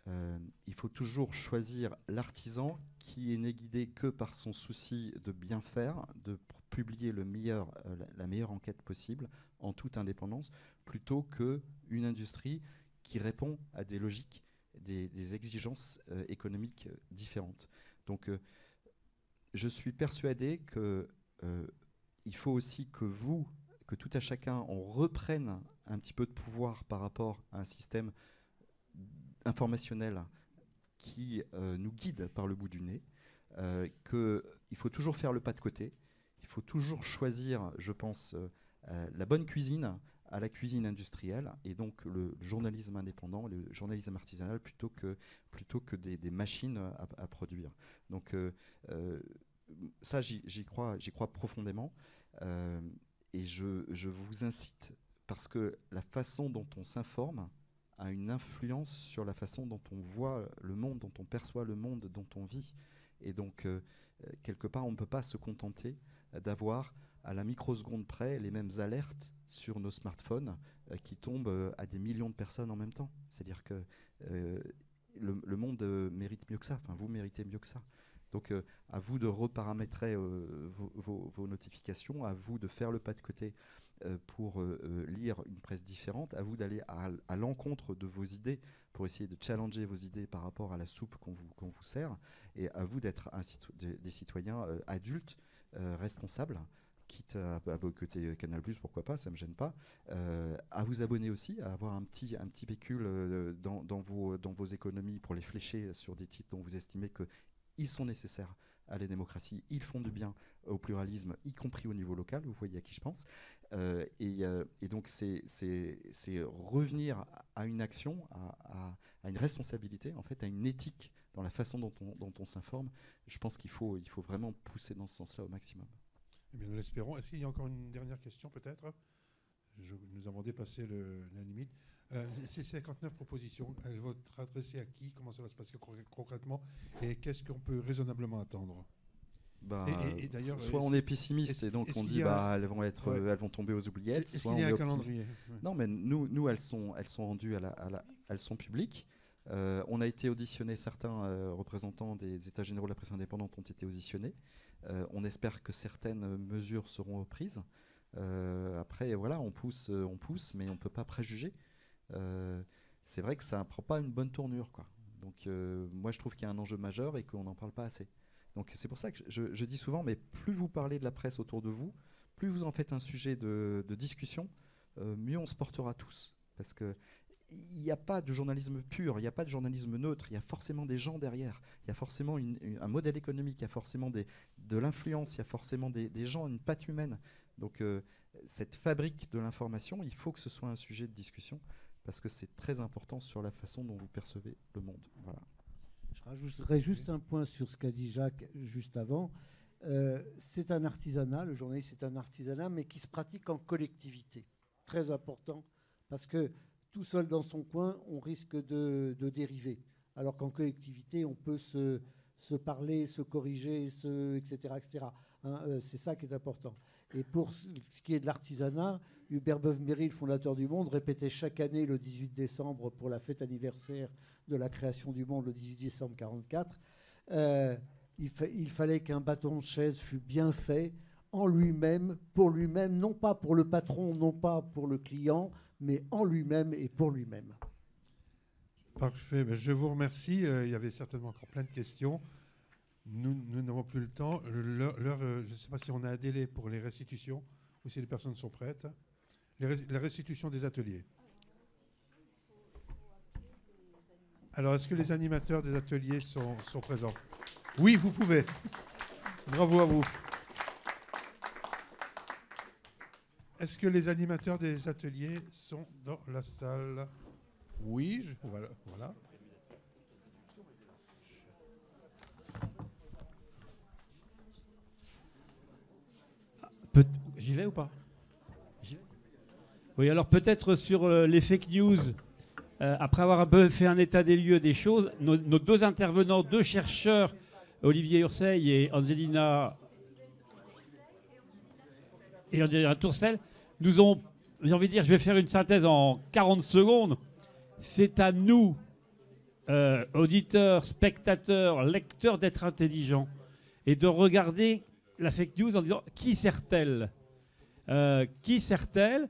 Il faut toujours choisir l'artisan qui n'est guidé que par son souci de bien faire, de publier la meilleure enquête possible en toute indépendance, plutôt qu'une industrie qui répond à des logiques, des exigences économiques différentes. Donc je suis persuadé qu'il faut aussi que tout à chacun, on reprenne un petit peu de pouvoir par rapport à un système informationnel qui nous guide par le bout du nez, qu'il faut toujours faire le pas de côté, il faut toujours choisir, je pense, la bonne cuisine à la cuisine industrielle, et donc le journalisme indépendant, le journalisme artisanal, plutôt que des machines à produire. Donc ça, j'y crois profondément, et je vous incite, parce que la façon dont on s'informe a une influence sur la façon dont on voit le monde, dont on perçoit le monde, dont on vit. Et donc, quelque part, on ne peut pas se contenter d'avoir à la microseconde près les mêmes alertes sur nos smartphones qui tombent à des millions de personnes en même temps. C'est-à-dire que le monde mérite mieux que ça. Enfin, vous méritez mieux que ça. Donc, à vous de reparamétrer vos notifications, à vous de faire le pas de côté pour lire une presse différente, à vous d'aller à l'encontre de vos idées pour essayer de challenger vos idées par rapport à la soupe qu'on vous sert, et à vous d'être des citoyens adultes, responsables, quitte à boycotter Canal+, pourquoi pas, ça ne me gêne pas, à vous abonner aussi, à avoir un petit pécule dans vos économies pour les flécher sur des titres dont vous estimez qu'ils sont nécessaires à la démocratie, ils font du bien au pluralisme, y compris au niveau local, vous voyez à qui je pense. Et donc c'est revenir à une action, à une responsabilité, en fait, à une éthique dans la façon dont on s'informe. Je pense qu'il faut vraiment pousser dans ce sens-là au maximum. Eh bien, nous l'espérons. Est-ce qu'il y a encore une dernière question, peut-être ? Nous avons dépassé la limite. Ces 59 propositions, elles vont être adressées à qui ? Comment ça va se passer concrètement ? Et qu'est-ce qu'on peut raisonnablement attendre ? Et d'ailleurs, soit on est pessimiste et donc on dit elles vont tomber aux oubliettes. Est-ce qu'il y a un calendrier ? Non, mais nous elles sont rendues elles sont publiques. On a été auditionné, certains représentants des États généraux de la presse indépendante ont été auditionnés. On espère que certaines mesures seront prises. Après, voilà, on pousse, mais on ne peut pas préjuger. C'est vrai que ça ne prend pas une bonne tournure, quoi. Donc moi, je trouve qu'il y a un enjeu majeur et qu'on n'en parle pas assez. Donc c'est pour ça que je dis souvent, mais plus vous parlez de la presse autour de vous, plus vous en faites un sujet de discussion, mieux on se portera tous. Parce qu'il n'y a pas de journalisme pur, il n'y a pas de journalisme neutre, il y a forcément des gens derrière, il y a forcément un modèle économique, il y a forcément de l'influence, il y a forcément des gens, une patte humaine. Donc cette fabrique de l'information, il faut que ce soit un sujet de discussion, parce que c'est très important sur la façon dont vous percevez le monde. Voilà. Je rajouterais juste un point sur ce qu'a dit Jacques juste avant. C'est un artisanat, le journalisme c'est un artisanat, mais qui se pratique en collectivité. Très important, parce que tout seul dans son coin, on risque de dériver. Alors qu'en collectivité, on peut se parler, se corriger, etc. etc. Hein, c'est ça qui est important. Et pour ce qui est de l'artisanat, Hubert Beuve-Méry, le fondateur du Monde, répétait chaque année le 18 décembre pour la fête anniversaire de la création du Monde, le 18 décembre 1944. Il fallait qu'un bâton de chaise fût bien fait en lui-même, pour lui-même, non pas pour le patron, non pas pour le client, mais en lui-même et pour lui-même. Parfait, ben, je vous remercie. Il y avait certainement encore plein de questions. Nous n'avons plus le temps. Je ne sais pas si on a un délai pour les restitutions ou si les personnes sont prêtes. La restitution des ateliers. Alors, est-ce que les animateurs des ateliers sont présents? Oui, vous pouvez. Bravo à vous. Est-ce que les animateurs des ateliers sont dans la salle? Oui, voilà. J'y vais ou pas? Oui, alors peut-être sur les fake news, après avoir un peu fait un état des lieux des choses, nos deux intervenants, deux chercheurs, Olivier Urseil et Angelina Tourcel, nous ont, j'ai envie de dire, je vais faire une synthèse en 40 secondes. C'est à nous, auditeurs, spectateurs, lecteurs, d'être intelligents et de regarder la fake news en disant qui sert-elle? Qui sert-elle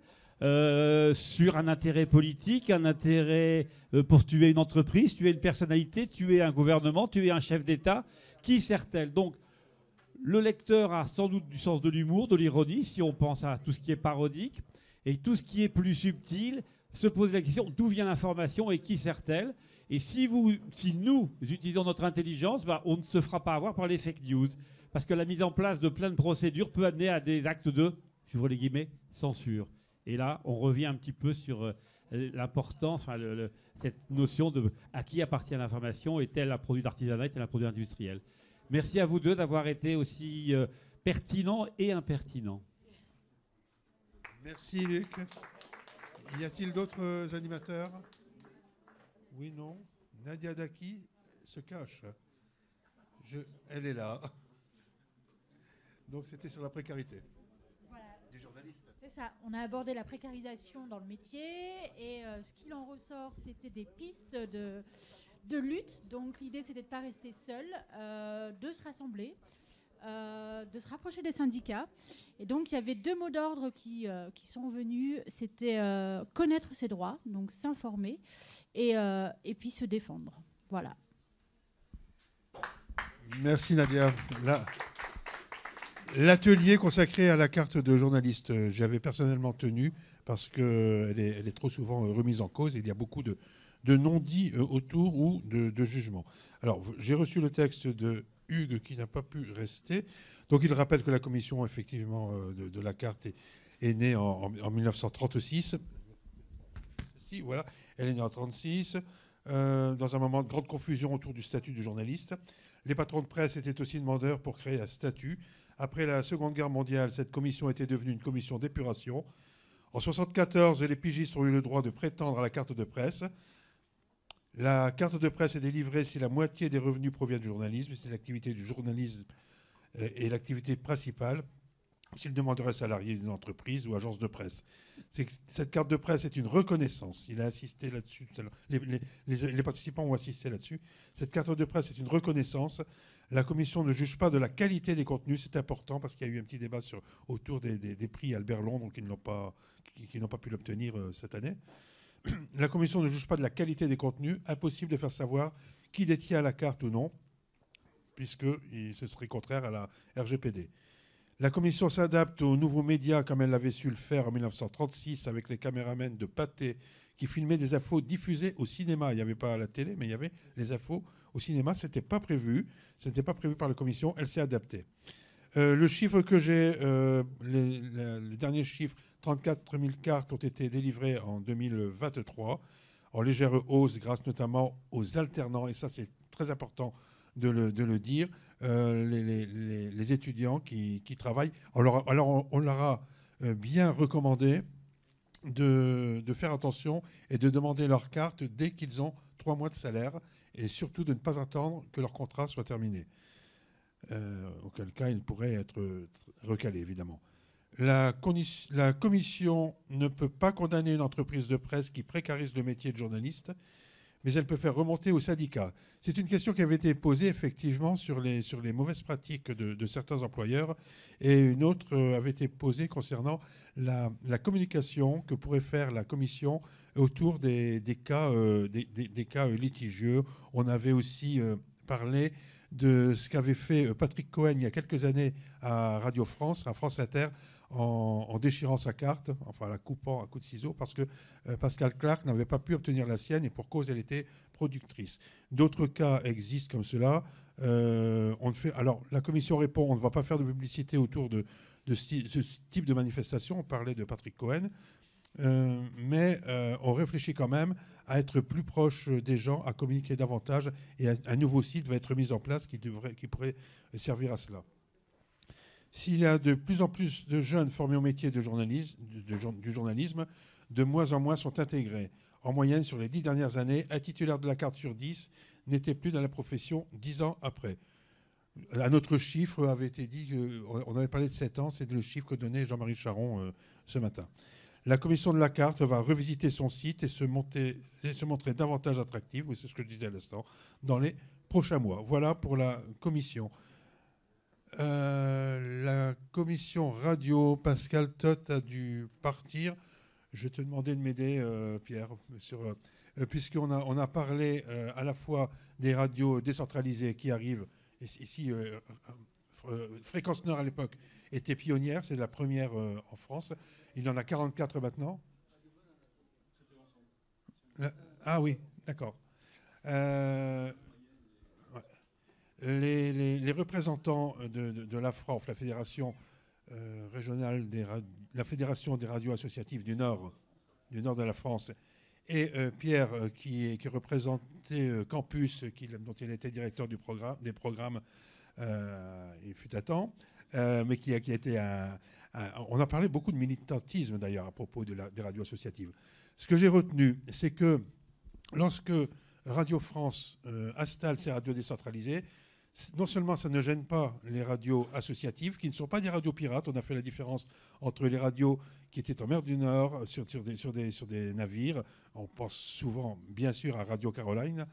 sur un intérêt politique, un intérêt pour tuer une entreprise, tuer une personnalité, tuer un gouvernement, tuer un chef d'État? Qui sert-elle? Donc, le lecteur a sans doute du sens de l'humour, de l'ironie, si on pense à tout ce qui est parodique, et tout ce qui est plus subtil, se pose la question d'où vient l'information et qui sert-elle? Et si nous utilisons notre intelligence, on ne se fera pas avoir par les fake news. Parce que la mise en place de plein de procédures peut amener à des actes de, j'ouvre les guillemets, censure. Et là, on revient un petit peu sur l'importance, cette notion de à qui appartient l'information, est-elle un produit d'artisanat, est-elle un produit industriel? Merci à vous deux d'avoir été aussi pertinents et impertinents. Merci Luc. Y a-t-il d'autres animateurs? Oui, non. Nadia Daki se cache. Elle est là. Donc c'était sur la précarité. Voilà. Des journalistes. C'est ça. On a abordé la précarisation dans le métier et ce qu'il en ressort, c'était des pistes de lutte. Donc l'idée, c'était de ne pas rester seul, de se rassembler, de se rapprocher des syndicats. Et donc il y avait deux mots d'ordre qui sont venus. C'était connaître ses droits, donc s'informer, et puis se défendre. Voilà. Merci Nadia. L'atelier consacré à la carte de journaliste, j'avais personnellement tenu parce qu'elle est trop souvent remise en cause. Il y a beaucoup de non-dits autour ou de jugements. Alors, j'ai reçu le texte de Hugues qui n'a pas pu rester. Donc, il rappelle que la commission, effectivement, de la carte est née en 1936. Voilà, elle est née en 1936, dans un moment de grande confusion autour du statut de journaliste. Les patrons de presse étaient aussi demandeurs pour créer un statut. Après la Seconde Guerre mondiale, cette commission était devenue une commission d'épuration. En 1974, les pigistes ont eu le droit de prétendre à la carte de presse. La carte de presse est délivrée si la moitié des revenus provient du journalisme, si l'activité du journalisme est l'activité principale, si le demandeur est salarié d'une entreprise ou agence de presse. Cette carte de presse est une reconnaissance. Il a insisté là-dessus tout à l'heure. Les participants ont insisté là-dessus. Cette carte de presse est une reconnaissance. La commission ne juge pas de la qualité des contenus. C'est important parce qu'il y a eu un petit débat autour des prix Albert Londres qui n'ont pas pu l'obtenir cette année. La commission ne juge pas de la qualité des contenus. Impossible de faire savoir qui détient la carte ou non, puisque ce serait contraire à la RGPD. La commission s'adapte aux nouveaux médias comme elle l'avait su le faire en 1936 avec les caméramens de Pathé qui filmaient des infos diffusées au cinéma. Il n'y avait pas à la télé, mais il y avait les infos au cinéma. Ce n'était pas prévu. Ce n'était pas prévu par la commission. Elle s'est adaptée. Le chiffre que j'ai, le dernier chiffre, 34 000 cartes ont été délivrées en 2023, en légère hausse grâce notamment aux alternants. Et ça, c'est très important de le dire, les étudiants qui travaillent. Alors on leur a bien recommandé de faire attention et de demander leur carte dès qu'ils ont 3 mois de salaire, et surtout de ne pas attendre que leur contrat soit terminé. Auquel cas, ils pourraient être recalés, évidemment. La commission ne peut pas condamner une entreprise de presse qui précarise le métier de journaliste, mais elle peut faire remonter au syndicat. C'est une question qui avait été posée effectivement sur les mauvaises pratiques de certains employeurs, et une autre avait été posée concernant la communication que pourrait faire la commission autour des cas litigieux. On avait aussi parlé de ce qu'avait fait Patrick Cohen il y a quelques années à Radio France, à France Inter, en déchirant sa carte, enfin la coupant à coups de ciseaux, parce que Pascal Clark n'avait pas pu obtenir la sienne, et pour cause, elle était productrice. D'autres cas existent comme cela. Alors, la commission répond, on ne va pas faire de publicité autour de ce type de manifestation. On parlait de Patrick Cohen. Mais on réfléchit quand même à être plus proche des gens, à communiquer davantage, et un nouveau site va être mis en place qui pourrait servir à cela. S'il y a de plus en plus de jeunes formés au métier du journalisme, de moins en moins sont intégrés. En moyenne, sur les 10 dernières années, un titulaire de la carte sur 10 n'était plus dans la profession 10 ans après. Un autre chiffre avait été dit, on avait parlé de 7 ans, c'est le chiffre que donnait Jean-Marie Charon ce matin. La commission de la carte va revisiter son site et se montrer davantage attractive, oui, c'est ce que je disais à l'instant, dans les prochains mois. Voilà pour la commission. La commission radio, Pascal Tot a dû partir. Je vais te demander de m'aider, Pierre, puisqu'on a parlé à la fois des radios décentralisées qui arrivent. Ici, Fréquence Nord à l'époque était pionnière, c'est la première en France. Il y en a 44 maintenant. Ah oui, d'accord. Les représentants de la FRANF, la fédération régionale la fédération des radios associatives du nord de la France, et Pierre qui représentait Campus, dont il était directeur des programmes, il fut à temps, mais qui a été on a parlé beaucoup de militantisme d'ailleurs à propos des radios associatives. Ce que j'ai retenu, c'est que lorsque Radio France installe ses radios décentralisées, non seulement ça ne gêne pas les radios associatives, qui ne sont pas des radios pirates. On a fait la différence entre les radios qui étaient en mer du Nord, sur des navires. On pense souvent, bien sûr, à Radio Caroline.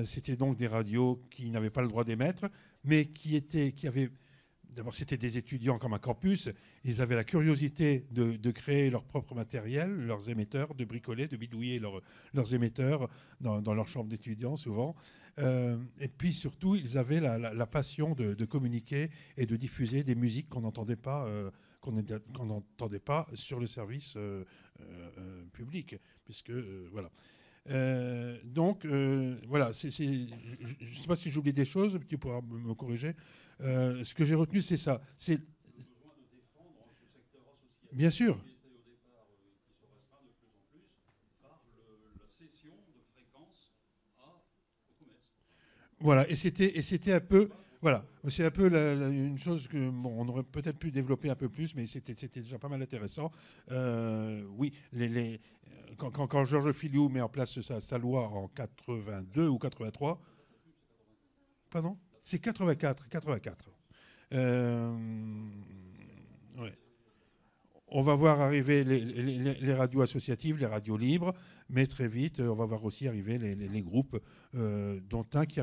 C'était donc des radios qui n'avaient pas le droit d'émettre, mais qui avaient... D'abord, c'était des étudiants comme un campus. Ils avaient la curiosité de créer leur propre matériel, leurs émetteurs, de bricoler, de bidouiller leurs émetteurs dans leur chambre d'étudiants, souvent. Et puis, surtout, ils avaient la passion de communiquer et de diffuser des musiques qu'on n'entendait pas, sur le service public. Puisque, voilà. Donc, voilà, je ne sais pas si j'oublie des choses, tu pourras me corriger. Ce que j'ai retenu, c'est ça. C'est bien sûr. Voilà, et c'était un peu, voilà, c'est un peu une chose que on aurait peut-être pu développer un peu plus, mais c'était déjà pas mal intéressant. Oui, quand Georges Filiou met en place sa loi en 82 ou 83, pardon, c'est 84. Ouais. On va voir arriver les radios associatives, les radios libres, mais très vite, on va voir aussi arriver les groupes, dont un qui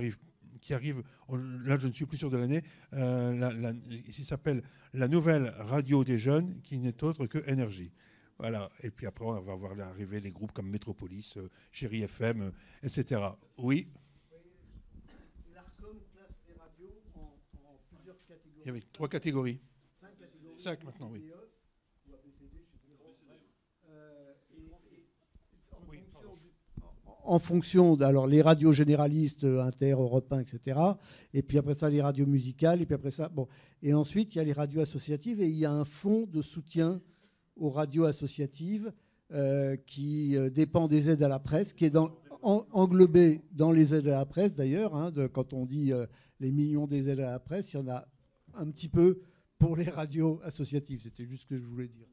arrive, là je ne suis plus sûr de l'année, il s'appelle la Nouvelle Radio des Jeunes, qui n'est autre que Énergie. Voilà. Et puis après, on va voir arriver les groupes comme Métropolis, Chéri FM, etc. Oui. L'ARCOM classe les radios en plusieurs catégories. Il y avait 3 catégories. 5 maintenant, oui. En fonction alors les radios généralistes, Inter, Europe 1, etc. Et puis après ça, les radios musicales. Et puis après ça, bon. Et ensuite, il y a les radios associatives et il y a un fonds de soutien aux radios associatives qui dépend des aides à la presse, qui est englobé dans les aides à la presse d'ailleurs. Quand on dit les millions des aides à la presse, il y en a un petit peu pour les radios associatives. C'était juste ce que je voulais dire.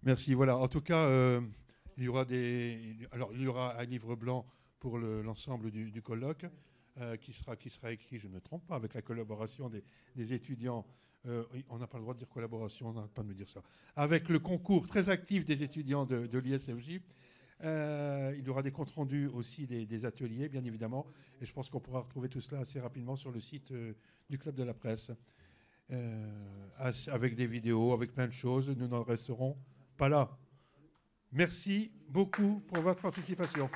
Merci. Voilà. En tout cas, il y aura un livre blanc pour l'ensemble du colloque qui sera écrit, je ne me trompe pas, avec la collaboration des étudiants. On n'a pas le droit de dire collaboration, on n'arrête pas de me dire ça. Avec le concours très actif des étudiants de l'ISFJ. Il y aura des comptes rendus aussi des ateliers, bien évidemment. Et je pense qu'on pourra retrouver tout cela assez rapidement sur le site du Club de la Presse. Avec des vidéos, avec plein de choses. Nous n'en resterons pas là. Merci beaucoup pour votre participation.